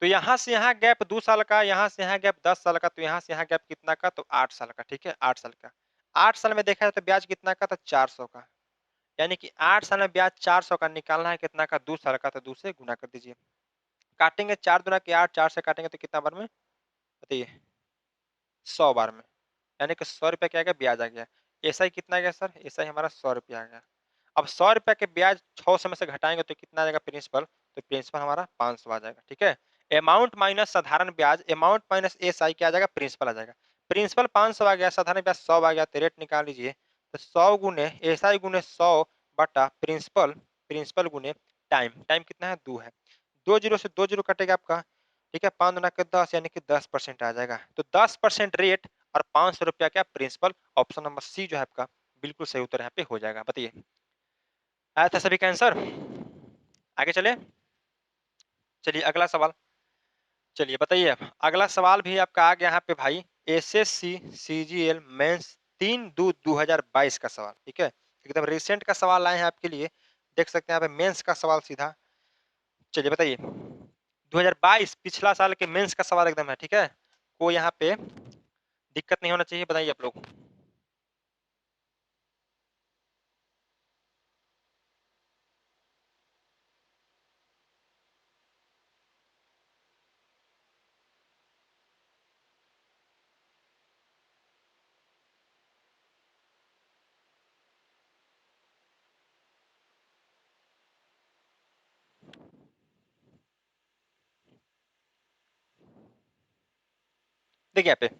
तो यहाँ से यहाँ गैप 2 साल का, यहाँ से यहाँ गैप 10 साल का, तो यहाँ से यहाँ गैप कितना का तो 8 साल का, ठीक है, 8 साल का। 8 साल में देखा जाए तो ब्याज कितना का तो 400 का, यानी कि 8 साल में ब्याज 400 का, निकालना है कितना का 2 साल का, तो 2 से गुना कर दीजिए, काटेंगे 4 दूना के 8, 4 से काटेंगे तो कितना बार में बताइए 100 बार में, यानी कि 100 रुपया क्या आ गया, ब्याज आ गया। एसआई कितना आ गया सर, एसआई हमारा 100 रुपया आ गया। अब 100 रुपया के ब्याज 600 में से घटाएंगे तो कितना आ जाएगा प्रिंसिपल, तो प्रिंसिपल हमारा 500 आ जाएगा। ठीक है, अमाउंट माइनस साधारण ब्याज, अमाउंट माइनस एसआई क्या आ जाएगा, प्रिंसिपल आ जाएगा। प्रिंसिपल 500 आ गया, साधारण ब्याज 100 आ गया, तो रेट निकाल लीजिए। तो 100 गुने एसआई गुने 100 बटा प्रिंसिपल, प्रिंसिपल गुने टाइम, टाइम कितना है 2 है, 2 जीरो से 2 जीरो कटेगा आपका। ठीक है, 5 गुना के 10 यानी कि 10% आ जाएगा। तो 10% रेट और 500 रुपया क्या प्रिंसिपल, ऑप्शन नंबर सी जो है आपका बिल्कुल सही उत्तर यहाँ पे हो जाएगा। बताइए आया था सभी का आंसर। आगे चले, चलिए अगला सवाल। चलिए बताइए, अगला सवाल भी आपका आ गया यहाँ पे भाई, एसएससी सीजीएल मेंस 3/2/2022 का सवाल। ठीक है, एकदम रिसेंट का सवाल आए हैं आपके लिए, देख सकते हैं यहाँ पे मेंस का सवाल सीधा। चलिए बताइए, 2022 पिछला साल के मेंस का सवाल एकदम है। ठीक है, कोई यहाँ पे दिक्कत नहीं होना चाहिए, बताइए आप लोग। देखिए यहाँ पे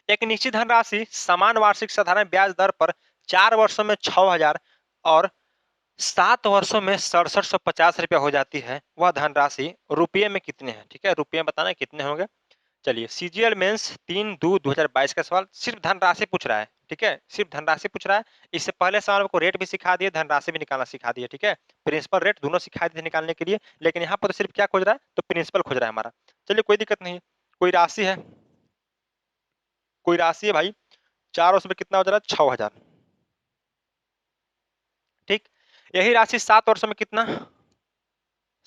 एक निश्चित धनराशि समान वार्षिक साधारण ब्याज दर पर 4 वर्षों में 6,000 और 7 वर्षों में 6750 रुपया हो जाती है, वह धनराशि रुपये में कितने हैं। ठीक है, रुपये में बताना है कितने होंगे। चलिए सीजीएल मेंस 3/2/2022 का सवाल सिर्फ धनराशि पूछ रहा है। ठीक है, सिर्फ धनराशि पूछ रहा है। इससे पहले सवाल को रेट भी सिखा दिए, धनराशि भी निकालना सिखा दिए। ठीक है, प्रिंसिपल रेट दोनों सिखा दिए निकालने के लिए, लेकिन यहाँ पर तो सिर्फ क्या खोज रहा है, तो प्रिंसिपल खोज रहा है हमारा। चलिए कोई दिक्कत नहीं, कोई राशि है, कोई राशि है भाई, 4 वर्ष में कितना हो जा रहा है, 6,000। ठीक, यही राशि 7 वर्षों में कितना,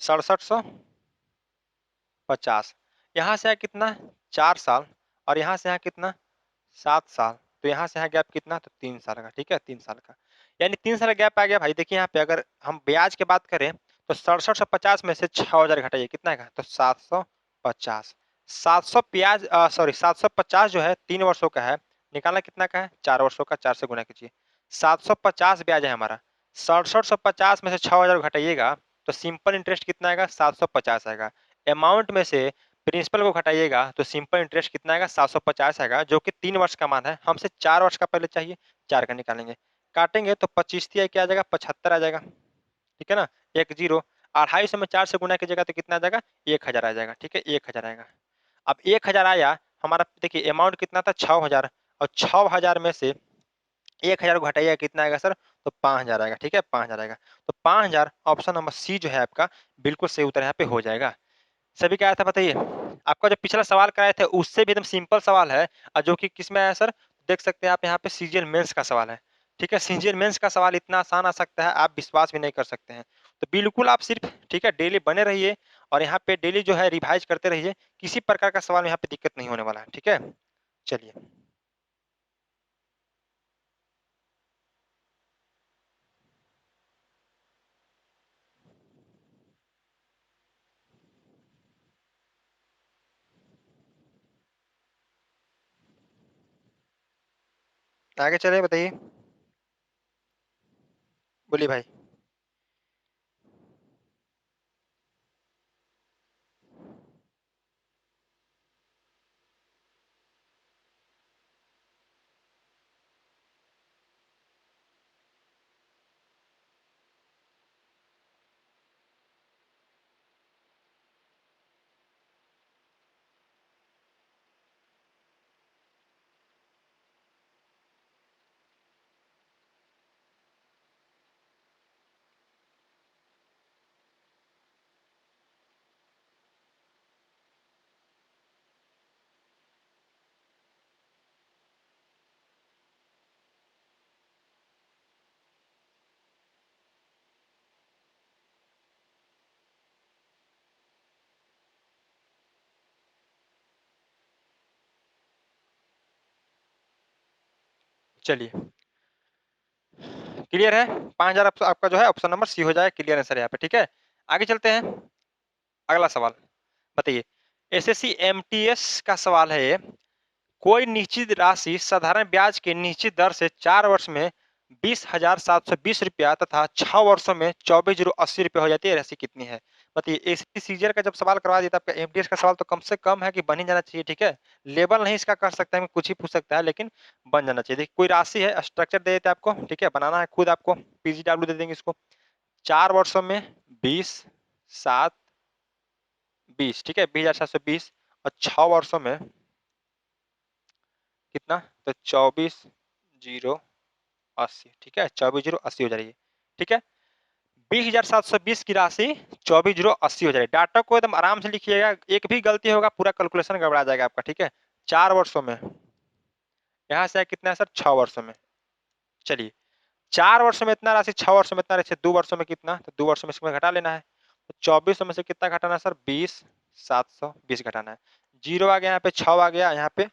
6750। यहाँ से है कितना, 4 साल, और यहाँ से है कितना, 7 साल। तो यहाँ से है गैप कितना, तो 3 साल का। ठीक है, 3 साल का, यानी 3 साल का गैप आ गया भाई। देखिए यहाँ पे अगर हम ब्याज की बात करें तो 6750 में से 6,000 घटाइए, कितना है तो 750। 700 ब्याज, सॉरी 750 जो है 3 वर्षों का है, निकालना कितना का है, 4 वर्षों का, 4 से गुना कीजिए। 750 ब्याज है हमारा, 6750 में से 6,000 घटाइएगा तो सिंपल इंटरेस्ट कितना आएगा, 750 आएगा। अमाउंट में से प्रिंसिपल को घटाइएगा तो सिंपल इंटरेस्ट कितना आएगा, 750 आएगा, जो कि 3 वर्ष का मान है। हमसे 4 वर्ष का पहले चाहिए, 4 का निकालेंगे, काटेंगे तो 25 क्या आ जाएगा, 75 आ जाएगा। ठीक है ना, 1 0, 250 में 4 से गुना कीजिएगा तो कितना आ जाएगा, 1,000 आ जाएगा। ठीक है, 1,000 आएगा। अब 1,000 आया हमारा, देखिए अमाउंट कितना था, 6,000, और 6,000 में से 1,000 को घटाइएगा कितना आएगा सर, तो 5,000 आएगा। ठीक है, 5,000 आएगा, तो 5,000 ऑप्शन नंबर सी जो है आपका बिल्कुल सही उत्तर यहाँ पे हो जाएगा। सभी क्या आया था बताइए। आपका जो पिछला सवाल कराए थे उससे भी एकदम सिंपल सवाल है, और जो कि किस में आया सर, देख सकते हैं आप यहाँ पे सीजीएल मेंस का सवाल है। ठीक है, सीजीएल मेंस का सवाल इतना आसान आ सकता है, आप विश्वास भी नहीं कर सकते हैं। तो बिल्कुल आप सिर्फ, ठीक है, डेली बने रहिए और यहाँ पे डेली जो है रिवाइज करते रहिए, किसी प्रकार का सवाल यहाँ पे दिक्कत नहीं होने वाला है। ठीक है, चलिए आगे चले, बताइए, बोलिए भाई। चलिए क्लियर है, 5,000 आपका जो है ऑप्शन नंबर सी हो जाए, क्लियर आंसर यहाँ पे। ठीक है, आगे चलते हैं, अगला सवाल बताइए। एसएससी एमटीएस का सवाल है ये, कोई निश्चित राशि साधारण ब्याज की निश्चित दर से 4 वर्ष में 20,720 रुपया तथा 6 वर्षों में 24,080 रुपये हो जाती है। राशि कितनी है बताइए। एसपी सीजीएल का जब सवाल करवा दिया था आपका एमटीएस का सवाल तो कम से कम है कि बन ही जाना चाहिए। ठीक है, लेवल नहीं इसका कर सकता है, कुछ ही पूछ सकता है, लेकिन बन जाना चाहिए। देखिए कोई राशि है, स्ट्रक्चर दे देते हैं आपको। ठीक है, बनाना है खुद आपको, पीजीडब्ल्यू दे देंगे इसको। 4 वर्षों में 20,720, ठीक है, 20,720 और 6 वर्षों में कितना, तो 24,080। ठीक है, 24,080 हो जाएगी। ठीक है, 20,720 की राशि 24,080 हो जाएगी। डाटा को एकदम आराम से लिखिएगा, एक भी गलती होगा पूरा कैलकुलेशन गड़बड़ा जाएगा आपका। ठीक है, 4 वर्षों में यहाँ से कितना है सर, 6 वर्षों में। चलिए 4 वर्षों में इतना राशि, 6 वर्षों में इतना राशि, 2 वर्षों में कितना, तो 2 वर्षों में इसमें घटा लेना है। तो 2400 में से कितना घटाना है सर, 20,720 घटाना है। 0 आ गया यहाँ पे, 6 आ गया यहाँ पे,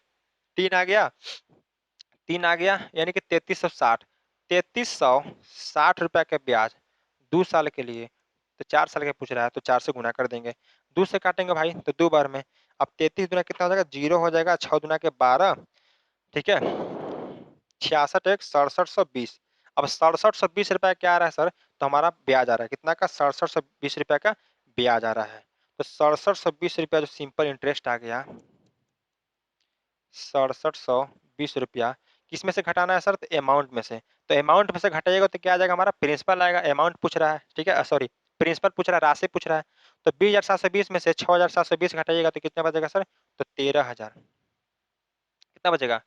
3 आ गया, 3 आ गया, यानी कि 3360। 3360 रुपया का ब्याज 2 साल के लिए, तो 4 साल का पूछ रहा है तो 4 से गुना कर देंगे। 2 से काटेंगे भाई तो 2 बार में। अब 33 दुना कितना हो जाएगा, 0 हो जाएगा, 6 दुना के 12। ठीक है, 66 एक 6720। अब 6720 रुपया क्या आ रहा है सर, तो हमारा ब्याज आ रहा है कितना का, 6720 रुपया का ब्याज आ रहा है। तो 6720 रुपया जो सिंपल इंटरेस्ट आ गया, 6720 रुपया किस में से घटाना है सर, तो अमाउंट में से। तो अमाउंट में से घटाइएगा तो क्या आ जाएगा, हमारा प्रिंसिपल आएगा। अमाउंट पूछ रहा है, ठीक है, सॉरी, प्रिंसिपल पूछ रहा है, राशि पूछ रहा है। तो 20,720 में से 6,720 घटाइएगा तो कितना बचेगा सर, तो 13,000। कितना बचेगा,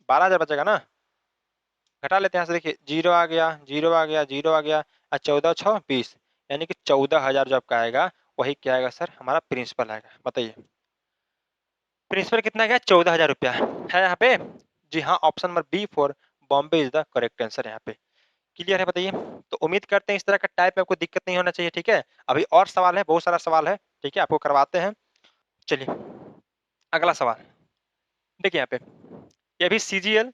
12,000 बचेगा ना। घटा लेते हैं यहाँ से, देखिए 0 आ गया, 0 आ गया, 0 आ गया, और 14 6 20, यानी कि 14,000 जो आपका आएगा वही क्या आएगा सर, हमारा प्रिंसिपल आएगा। बताइए प्रिंसिपल कितना गया, 14,000 रुपया है यहाँ पे। जी हाँ, option number B for Bombay is the correct answer यहाँ पे। क्लियर है, बताइए। तो उम्मीद करते हैं इस तरह का टाइप में आपको दिक्कत नहीं होना चाहिए। ठीक है, अभी और सवाल है, बहुत सारा सवाल है। ठीक है, आपको करवाते हैं। चलिए अगला सवाल देखिए यहाँ पे, ये भी सीजीएल,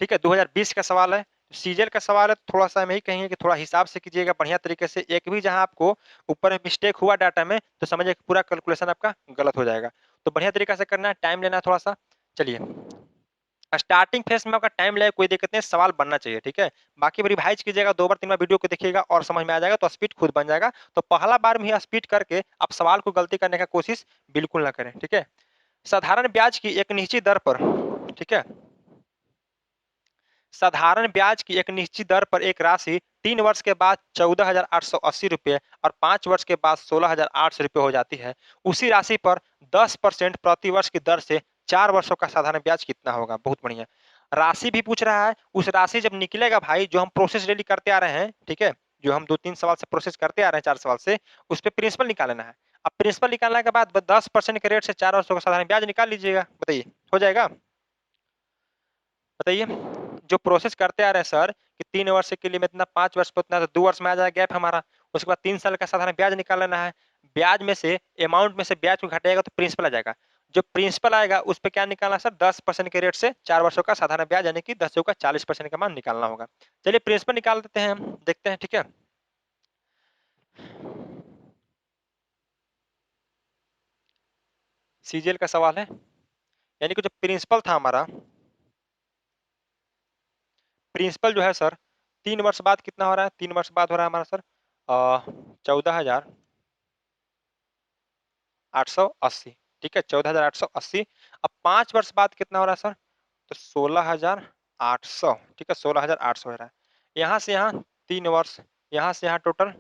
ठीक है, 2020 का सवाल है। सीजीएल का सवाल है, थोड़ा सा हम यही कहेंगे कि थोड़ा हिसाब से कीजिएगा, बढ़िया तरीके से। एक भी जहां आपको ऊपर में मिस्टेक हुआ डाटा में तो समझिए पूरा कैलकुलेशन आपका गलत हो जाएगा। तो बढ़िया तरीके से करना है, टाइम लेना है थोड़ा सा। चलिए स्टार्टिंग फेस में आपका टाइम लगे, कोई दिक्कत नहीं, सवाल बनना चाहिए। ठीक है, बाकी रिवाइज कीजिएगा, 2 बार 3 बार वीडियो को देखिएगा और समझ में आ जाएगा, तो स्पीड खुद बन जाएगा। तो पहला बार में ही स्पीड करके आप सवाल को गलती करने का कोशिश बिल्कुल ना करें। ठीक है, साधारण ब्याज की एक निश्चित दर पर, ठीक है, साधारण ब्याज की एक निश्चित दर पर एक राशि 3 वर्ष के बाद 14,880 रुपये और 5 वर्ष के बाद 16,800 रुपये हो जाती है। उसी राशि पर 10% प्रति वर्ष की दर से 4 वर्षों का साधारण ब्याज कितना होगा। बहुत बढ़िया, राशि भी पूछ रहा है। उस राशि जब निकलेगा भाई, जो हम प्रोसेस डेली करते आ रहे हैं, ठीक है, जो हम 2-3 सवाल से प्रोसेस करते आ रहे हैं, 4 सवाल से, उस पर प्रिंसिपल निकालना है। अब प्रिंसिपल निकालने के बाद 10% के रेट से 4 वर्षों का साधारण ब्याज निकाल लीजिएगा। बताइए हो जाएगा, बताइए। जो प्रोसेस करते आ रहे हैं सर कि 3 वर्ष के लिए में इतना, 5 वर्ष पे उतना, तो 2 वर्ष में आ जाएगा गैप हमारा। उसके बाद 3 साल का साधारण ब्याज निकाल लेना है। ब्याज में से, अमाउंट में से ब्याज को घटाएगा तो प्रिंसिपल आ जाएगा। जो प्रिंसिपल आएगा उस पे क्या निकालना सर, 10% के रेट से 4 वर्षों का साधारण ब्याज, यानी कि 10 का 40% का मान निकालना होगा। चलिए प्रिंसिपल निकाल देते हैं, हम देखते हैं। ठीक है, सीजीएल का सवाल है, यानी कि जो प्रिंसिपल था हमारा, प्रिंसिपल जो है सर 3 वर्ष बाद कितना हो रहा है, 3 वर्ष बाद हो रहा है हमारा सर 14,880। ठीक है, 14,880। अब 5 वर्ष बाद कितना हो रहा है सर, तो 16,800। ठीक है, 16,800 हो रहा है। यहाँ से यहाँ 3 वर्ष, यहाँ से यहाँ टोटल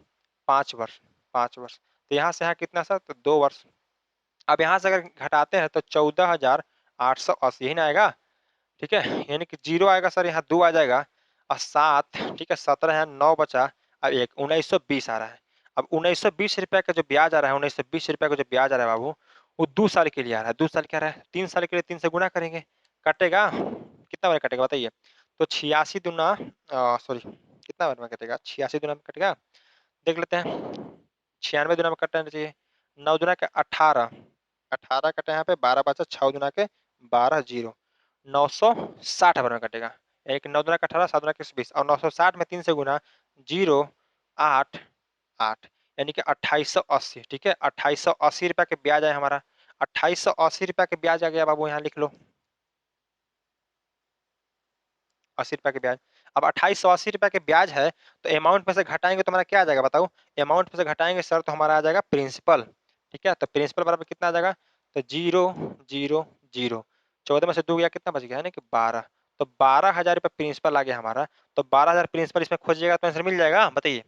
5 वर्ष, 5 वर्ष। तो यहाँ से यहाँ कितना सर, तो 2 वर्ष। अब यहाँ से अगर घटाते हैं तो 14,880 यही ना आएगा। ठीक है, यानी कि 0 आएगा सर, यहाँ 2 आ जाएगा, और 7, ठीक है, 17 है, 9 बचा, अब 1, 1920 आ रहा है। अब 1920 रुपया का जो ब्याज आ रहा है, 1920 रुपया का जो ब्याज आ रहा है बाबू, वो 2 साल के लिए आ रहा है। 2 साल क्या आ रहा है, 3 साल के लिए 3 से गुना करेंगे, कटेगा कितना बार कटेगा बताइए। तो 86 दुना, सॉरी, कितना बार में कटेगा, 86 दुना में कटेगा, देख लेते हैं। 96 दुना में कटना चाहिए, 9 दुना के 18, 18 कटे यहाँ पे, 12 बचा, 6 दुना के 12, 0, 960 बार में कटेगा। एक 9 दुना का 18, 7 दुना के 20, और 960 में 3 से गुना, 0 8 8, यानी कि 2880। ठीक है, 2880 रुपया के ब्याज है हमारा। ₹2880 के ब्याज आ गया बाबू, यहाँ लिख लो ₹80 के ब्याज। अब ₹2880 के ब्याज है तो अमाउंट में से घटाएंगे तो हमारा क्या आ जाएगा बताओ? अमाउंट में से घटाएंगे सर तो हमारा आ जाएगा प्रिंसिपल। ठीक है, तो प्रिंसिपल बराबर कितना आ जाएगा? तो 0 0 0, 14 में से 2 गया, कितना बच गया? यानी कि 12। तो 12,000 रुपये प्रिंसिपल आ गया हमारा। तो 12,000 प्रिंसिपल इसमें खोजिएगा तो आंसर मिल जाएगा, बताइए।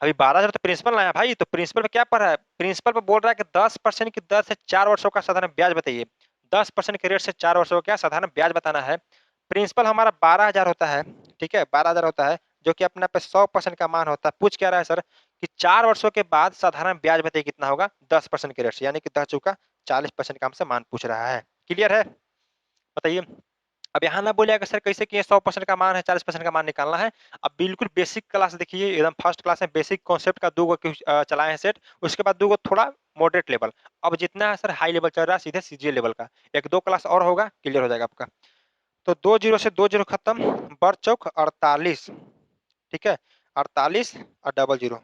अभी 12,000 तो प्रिंसिपल लाया भाई, तो प्रिंसिपल पे क्या पड़ रहा है? प्रिंसिपल पे बोल रहा है कि 10% की दर से 4 वर्षों का साधारण ब्याज बताइए। 10% के रेट से 4 वर्षों का क्या साधारण ब्याज बताना है। प्रिंसिपल हमारा 12,000 होता है, ठीक है, 12,000 होता है, जो कि अपने पे 100% का मान होता है। पूछ क्या रहा है सर कि 4 वर्षों के बाद साधारण ब्याज बताइए कितना होगा 10% के रेट से, यानी कि 10 चौका 40% का हमसे मान पूछ रहा है। क्लियर है, बताइए। अब यहाँ ना बोलिएगा सर कैसे कि 100% का मान है, 40% का मान निकालना है। अब बिल्कुल बेसिक क्लास देखिए, एकदम फर्स्ट क्लास में बेसिक कॉन्सेप्ट का 2 चलाए हैं सेट, उसके बाद 2 थोड़ा मॉडरेट लेवल। अब जितना है सर हाई लेवल चल रहा है सीधे सीजीएल लेवल का, 1-2 क्लास और होगा, क्लियर हो जाएगा आपका। तो 2 0 से 2 0 खत्म, बर चौक 48, ठीक है, 48 और डबल जीरो,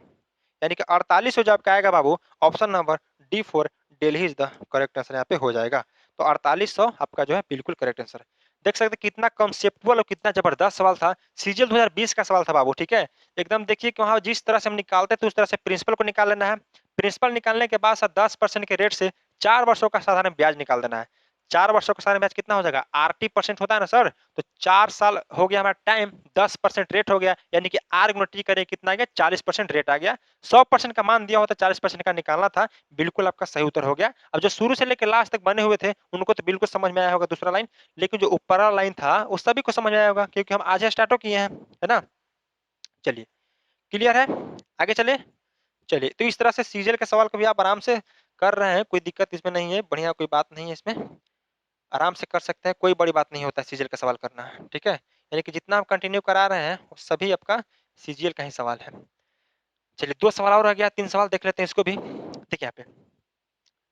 यानी कि 48 हो जो आपका आएगा बाबू, option number D4 Delhi is the correct answer यहाँ पे हो जाएगा। तो 4800 आपका जो है बिल्कुल करेक्ट आंसर। देख सकते हैं कितना कंसेप्चुअल और कितना जबरदस्त सवाल था, सीजीएल 2020 का सवाल था बाबू, ठीक है। एकदम देखिए कि वहां जिस तरह से हम निकालते थे उस तरह से प्रिंसिपल को निकाल लेना है। प्रिंसिपल निकालने के बाद 10% के रेट से 4 वर्षों का साधारण ब्याज निकाल देना है। 4 वर्षों का साधारण ब्याज कितना हो जाएगा? 80% होता है ना सर, तो 4 साल हो गया हमारा टाइम, 10% रेट हो गया, यानी कि आर गुना टी करें कितना आ गया? 40% रेट आ गया। 100% का मान दिया होता, 40% का निकालना था। बिल्कुल आपका सही उत्तर हो गया। अब जो शुरू से लेकर लास्ट तक बने हुए थे उनको तो बिल्कुल समझ में आया होगा दूसरा लाइन, लेकिन जो ऊपर वाला लाइन था उस सभी को समझ में आया होगा क्योंकि हम आज ही स्टार्ट किए हैं, है ना। चलिए, क्लियर है, आगे चले। चलिए, तो इस तरह से सीजीएल के सवाल को भी आप आराम से कर रहे हैं, कोई दिक्कत इसमें नहीं है, बढ़िया, कोई बात नहीं है इसमें, आराम से कर सकते हैं, कोई बड़ी बात नहीं होता है सीजीएल का सवाल करना, ठीक है। यानी कि जितना हम कंटिन्यू करा रहे हैं वो सभी आपका सीजीएल का ही सवाल है। चलिए, 2 सवाल और रह गया, 3 सवाल देख लेते हैं इसको भी। ठीक है, यहाँ पे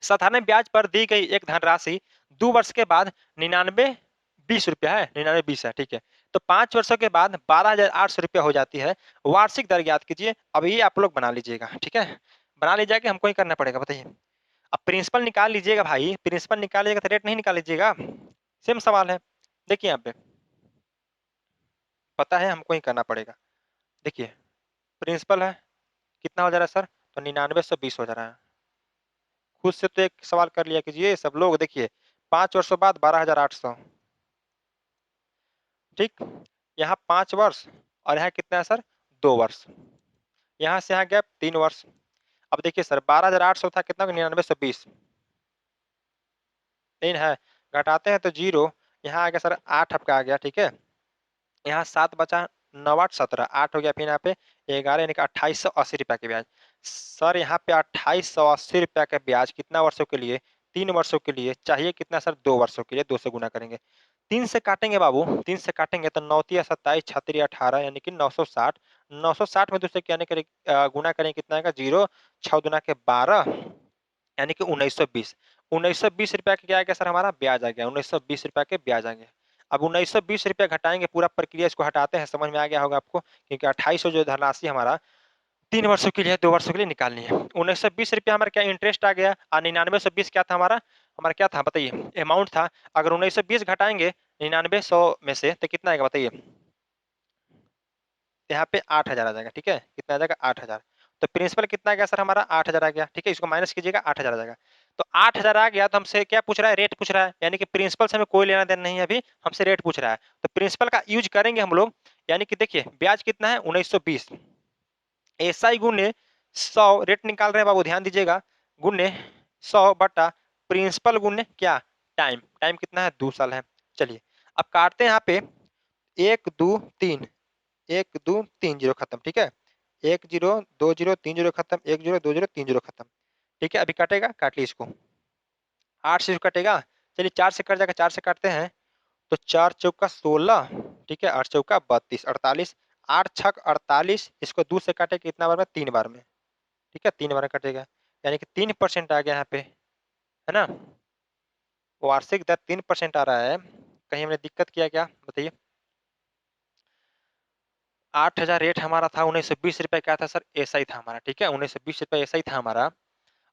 साधारण ब्याज पर दी गई एक धनराशि 2 वर्ष के बाद 9920 रुपया है, 9920 है, ठीक है। तो 5 वर्षों के बाद 12,800 रुपया हो जाती है। वार्षिक दर ज्ञात कीजिए। अब ये आप लोग बना लीजिएगा, ठीक है, बना लीजिएगा कि हमको ही करना पड़ेगा, बताइए। अब प्रिंसिपल निकाल लीजिएगा भाई, प्रिंसिपल निकाल लीजिएगा तो रेट नहीं निकाल लीजिएगा, सेम सवाल है। देखिए यहाँ पे पता है हमको ही करना पड़ेगा। देखिए प्रिंसिपल है, कितना हो जा रहा है सर? तो 9920 हो जा रहा है। खुद से तो एक सवाल कर लिया कीजिए सब लोग। देखिए 5 वर्षों बाद 12,800, ठीक, यहाँ 5 वर्ष और यहाँ कितना है सर? 2 वर्ष, यहाँ से यहाँ गैप 3 वर्ष। अब देखिए सर 12,800 था, कितना? 9920, तीन है, घटाते हैं तो 0, यहाँ आ गया सर 8 आपका आ गया, ठीक है। यहाँ 7 बचा, 9 8 17, 8 हो गया, फिर यहाँ पे 11, यानी कि 2880 रुपया के ब्याज। सर यहाँ पे 2880 रुपया का ब्याज कितना वर्षों के लिए? 3 वर्षों के लिए चाहिए। कितना सर? 2 वर्षों के लिए। 2 से गुना करेंगे, 3 से काटेंगे बाबू, 3 से काटेंगे तो 9 27 18, यानी कि 960। 960 में दूसरे क्या करें, गुना करें, कितना आएगा? 0, 6 दुना के 12, यानी कि 1920। 1920 रुपया का क्या आ गया सर? हमारा ब्याज आ गया, 1920 रुपया के ब्याज आ गया। अब 1920 रुपया घटाएंगे, पूरा प्रक्रिया इसको हटाते हैं, समझ में आ गया होगा आपको, क्योंकि 2800 जो धनराशि हमारा 3 वर्षों के लिए 2 वर्षों के लिए निकालनी है। 1920 रुपया हमारा क्या इंटरेस्ट आ गया, और 9920 क्या था हमारा? हमारा क्या था बताइए? अमाउंट था। अगर 1920 घटाएंगे 9900 में से तो कितना आएगा बताइए? यहाँ पे 8,000 आ जाएगा, ठीक है, कितना आ जाएगा? 8,000। तो प्रिंसिपल कितना आ गया सर हमारा? 8,000 आ गया, ठीक है, इसको माइनस कीजिएगा, 8,000 आ जाएगा। तो 8,000 आ गया तो हमसे क्या पूछ रहा है? रेट पूछ रहा है, यानी कि प्रिंसिपल से हमें कोई लेना देना नहीं है, अभी हमसे रेट पूछ रहा है। तो प्रिंसिपल का यूज करेंगे हम लोग, यानी कि देखिए ब्याज कितना है? 1920, एसआई गुने 100, रेट निकाल रहे हैं बाबू, ध्यान दीजिएगा, गुने 100 बटा प्रिंसिपल गुने क्या? टाइम। टाइम कितना है? 2 साल है। चलिए अब काटते हैं यहाँ पे, 1 2 3, 1 2 3 0 खत्म, ठीक है, 1 0 2 0 3 0 खत्म, 1 0 2 0 3 0 खत्म, ठीक है। अभी कटेगा, काट ली इसको, 8 से कटेगा। चलिए 4 से कट जाएगा, 4 से काटते हैं तो 4 चौका 16, ठीक है, 8 चौका 32, 48, 8 छक 48, इसको 2 से काटे कितना बार में? 3 बार में, ठीक है, 3 बार में कटेगा, यानी कि 3% आ गया यहाँ पे, है ना। वार्षिक दर 3% आ रहा है, कहीं हमने दिक्कत किया क्या बताइए? 8,000 रेट हमारा था, 1920 रुपया क्या था सर? एसआई था हमारा, ठीक है, 1920 रुपया एसआई था हमारा।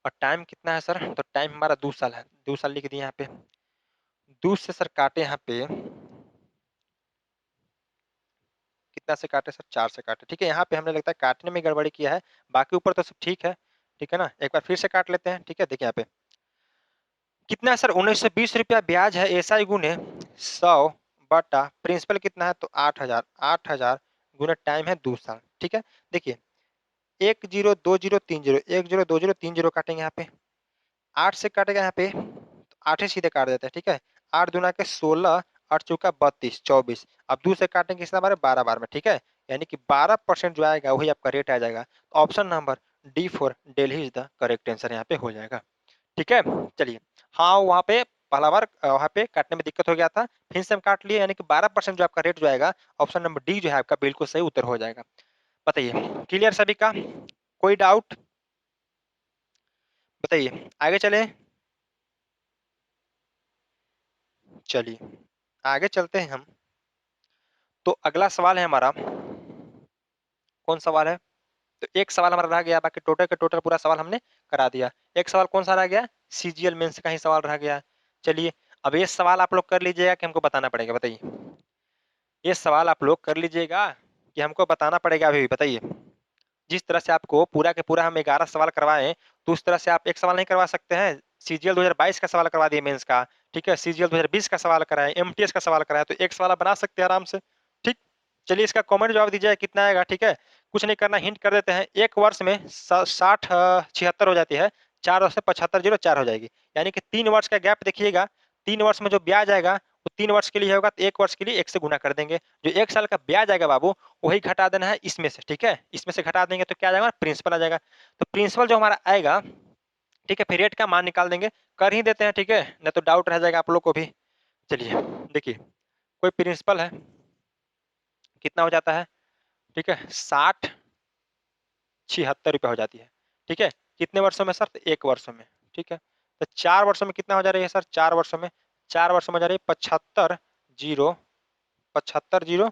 और टाइम कितना है सर, तो टाइम हमारा 2 साल है, 2 साल लिख दिए यहाँ पे। 2 से सर काटे यहाँ पे, कितना से काटे सर, 4 से काटे, ठीक है। यहाँ पे हमने लगता है काटने में गड़बड़ी किया है, बाकी ऊपर तो सब ठीक है, ठीक है ना। एक बार फिर से काट लेते हैं, ठीक है। देखिए यहाँ पे कितना है सर, 1920 रुपया ब्याज है, एसआई गुने 100 बटा प्रिंसिपल कितना है, तो 8000, 8000 गुने टाइम है 2 साल, ठीक है। देखिए 102030, 102030 काटेंगे यहाँ पे, 8 से काटेगा यहाँ पे, तो 8 ही सीधे काट देते हैं, ठीक है। 8 दूना के 16, 8 चौका 32, 24, अब 2 से काटेंगे कितना बार, 12 बार में, ठीक है। यानी कि 12% जो आएगा वही आपका रेट आ जाएगा। तो option number D4 Delhi is the correct answer यहाँ पे हो जाएगा, ठीक है। चलिए, हाँ वहाँ पे पहला बार वहाँ पे काटने में दिक्कत हो गया था, फिर से हम काट लिए, यानी कि 12% जो आपका रेट जो आएगा, ऑप्शन नंबर डी जो है आपका बिल्कुल सही उत्तर हो जाएगा। बताइए क्लियर सभी का, कोई डाउट बताइए, आगे चले। चलिए आगे चलते हैं हम। तो अगला सवाल है हमारा, कौन सवाल है, तो एक सवाल हमारा रह गया, बाकी टोटल के टोटल पूरा सवाल हमने करा दिया। एक सवाल कौन सा रह गया, सीजीएल मेंस का ही सवाल रह गया। चलिए अब ये सवाल आप लोग कर लीजिएगा कि हमको बताना पड़ेगा, बताइए। ये सवाल आप लोग कर लीजिएगा कि हमको बताना पड़ेगा, अभी भी बताइए। जिस तरह से आपको पूरा के पूरा हम 11 सवाल करवाएं, तो उस तरह से आप एक सवाल नहीं करवा सकते हैं। सीजीएल 2022 का सवाल करवा दिए मेंस का, ठीक है। सीजीएल 2020 का सवाल कराए, एमटीएस का सवाल कराए, तो एक सवाल आप बना सकते हैं आराम से, ठीक। चलिए इसका कमेंट जवाब दीजिए कितना आएगा, ठीक है। कुछ नहीं करना, हिंट कर देते हैं। एक वर्ष में 60 76 हो जाती है, 4 वर्ष से 75 जीरो 4 हो जाएगी, यानी कि 3 वर्ष का गैप देखिएगा। 3 वर्ष में जो ब्याज आएगा वो 3 वर्ष के लिए होगा, तो 1 वर्ष के लिए 1 से गुना कर देंगे। जो 1 साल का ब्याज आएगा बाबू, वही घटा देना है इसमें से, ठीक है। इसमें से घटा देंगे तो क्या आ जाएगा, प्रिंसिपल आ जाएगा। तो प्रिंसिपल जो हमारा आएगा, ठीक है, फिर रेट का मान निकाल देंगे। कर ही देते हैं, ठीक है, नहीं तो डाउट रह जाएगा आप लोग को भी। चलिए देखिए, कोई प्रिंसिपल है, कितना हो जाता है, ठीक है, 60 76 रुपये हो जाती है, ठीक है। कितने वर्षों में सर, तो 1 वर्षों में, ठीक है। तो 4 वर्षों में कितना हो जा रही है सर, 4 वर्षों में, 4 वर्षों में हो जा रही है 75 जीरो, 75 जीरो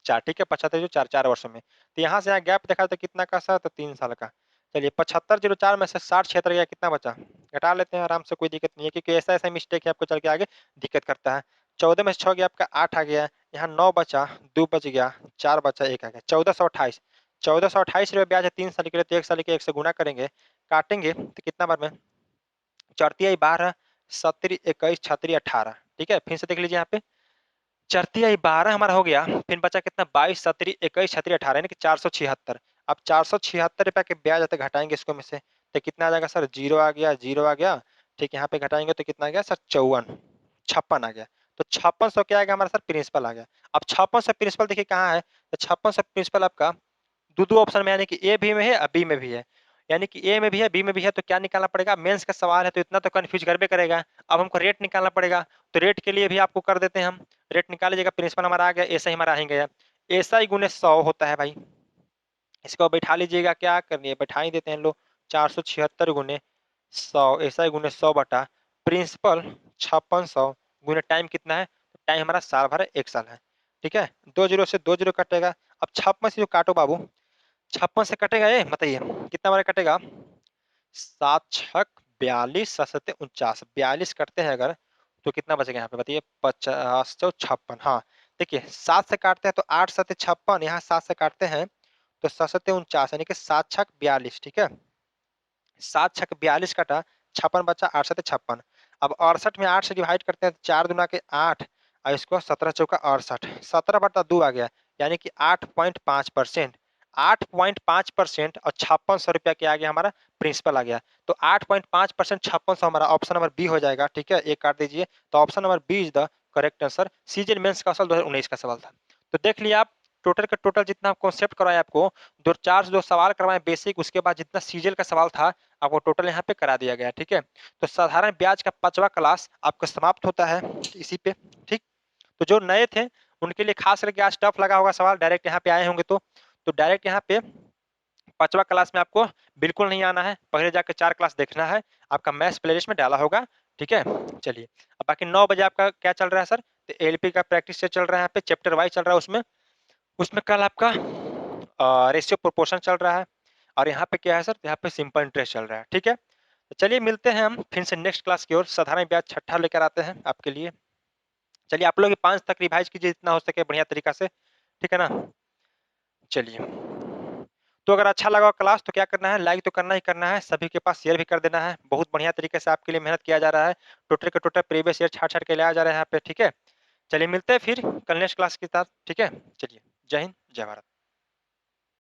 4, ठीक है। 75 जीरो 4, 4 वर्षों में। तो यहाँ से यहाँ गैप देखा तो कितना का सर, तो 3 साल का। चलिए 75 जीरो 4 में से 60 76 गया, कितना बचा, घटा लेते हैं आराम से, कोई दिक्कत नहीं है, क्योंकि ऐसा ऐसा मिस्टेक है आपको चल के आगे दिक्कत करता है। 14 में से 6 गया आपका 8 आ गया, यहाँ 9 बचा, 2 बच गया, 4 बचा, 1 आ गया, 1428। 1428 रुपये ब्याज है 3 साल के लिए, तो 1 साल के 1 से गुना करेंगे, काटेंगे तो कितना बार में, चौथी आई 12, 17 21 36 18, ठीक है। फिर से देख लीजिए यहाँ पे, चरती आई 12 हमारा हो गया, फिर बचा कितना, 22 17 21 36 18, यानी कि 476। अब 476 रुपया के ब्याज आते घटाएंगे इसको में से, तो कितना आ जाएगा सर, जीरो आ गया, जीरो आ गया, ठीक। यहाँ पे घटाएंगे तो कितना आ गया सर, 54 56 आ गया। तो 5600 क्या आएगा हमारा सर, प्रिंसिपल आ गया। अब 5600 प्रिंसिपल देखिए कहाँ है, तो 5600 प्रिंसिपल आपका दो दो ऑप्शन में, यानी कि ए भी में है और बी में भी है, यानी कि ए में भी है बी में भी है। तो क्या निकालना पड़ेगा, मेंस का सवाल है तो इतना तो कंफ्यूज करबे करेगा। अब हमको रेट निकालना पड़ेगा, तो रेट के लिए भी आपको कर देते हैं हम, रेट निकाल लीजिएगा। प्रिंसिपल हमारा आ गया, ऐसा ही हमारा आ गया, ऐसा ही गुने 100 होता है भाई। इसको बैठा लीजिएगा, क्या करनी है, बैठा ही देते हैं लोग। 476 गुने 100, ऐसा ही गुने 100 बटा प्रिंसिपल 5600 गुने टाइम कितना है, टाइम हमारा साल भर है, 1 साल है, ठीक है। 2 जीरो से 2 जीरो कटेगा। अब 56 से जो काटो बाबू, 56 से कटेगा, ये बताइए कितना बार कटेगा, 7 छक 42, 7 सत्ते 49, 42 करते हैं अगर, तो कितना बचेगा यहाँ पे बताइए, 50 56, हाँ। देखिए 7 से काटते हैं तो 8 सत्ते 56, यहाँ 7 से काटते हैं तो 7 सत्ते 49, यानी कि 7 छक 42, ठीक है। 7 छक 42 कटा, 56 बचा, 8 सत्ते 56। अब 68 में 8 से डिवाइड करते हैं तो 4 दूना के 8, और इसको 17 चौका 68, 17 बटा 2 आ गया, यानी कि 8.5%, 8.5% और 5600 रुपया के आगे हमारा प्रिंसिपल आ गया। तो 8.5% 5600 हमारा ऑप्शन नंबर बी हो जाएगा, ठीक है। एक काट दीजिए, तो option number B is the correct answer. CGL mains का सवाल 2019 का सवाल था। तो देख लिया आप, टोटल का टोटल जितना कॉन्सेप्ट करवाया आपको, दो चार जो सवाल करवाए बेसिक, उसके बाद जितना सीजीएल का सवाल था आपको टोटल यहाँ पे करा दिया गया, ठीक है। तो साधारण ब्याज का 5वां क्लास आपका समाप्त होता है इसी पे, ठीक। तो जो नए थे उनके लिए खास करके आज टफ लगा होगा सवाल, डायरेक्ट यहाँ पे आए होंगे तो डायरेक्ट यहाँ पे 5वां क्लास में आपको बिल्कुल नहीं आना है, पहले जाकर 4 क्लास देखना है, आपका मैथ्स प्लेलिस्ट में डाला होगा, ठीक है। चलिए अब बाकी 9 बजे आपका क्या चल रहा है सर, तो एलपी का प्रैक्टिस से चल रहा है, यहाँ पे चैप्टर वाइज चल रहा है, उसमें उसमें कल आपका रेशियो प्रोपोर्शन चल रहा है, और यहाँ पे क्या है सर, यहाँ पे सिंपल इंटरेस्ट चल रहा है, ठीक है। तो चलिए मिलते हैं हम फिर से नेक्स्ट क्लास की ओर, साधारण ब्याज छठा लेकर आते हैं आपके लिए। चलिए आप लोग ये 5 तक रिवाइज कीजिए जितना हो सके बढ़िया तरीका से, ठीक है ना। चलिए, तो अगर अच्छा लगा क्लास तो क्या करना है, लाइक तो करना ही करना है, सभी के पास शेयर भी कर देना है। बहुत बढ़िया तरीके से आपके लिए मेहनत किया जा रहा है, टोटल के टोटल प्रीवियस ईयर छाट छाट के लाया जा रहा है यहाँ पे, ठीक है। चलिए मिलते हैं फिर कल नेक्स्ट क्लास के साथ, ठीक है। चलिए, जय हिंद, जय भारत।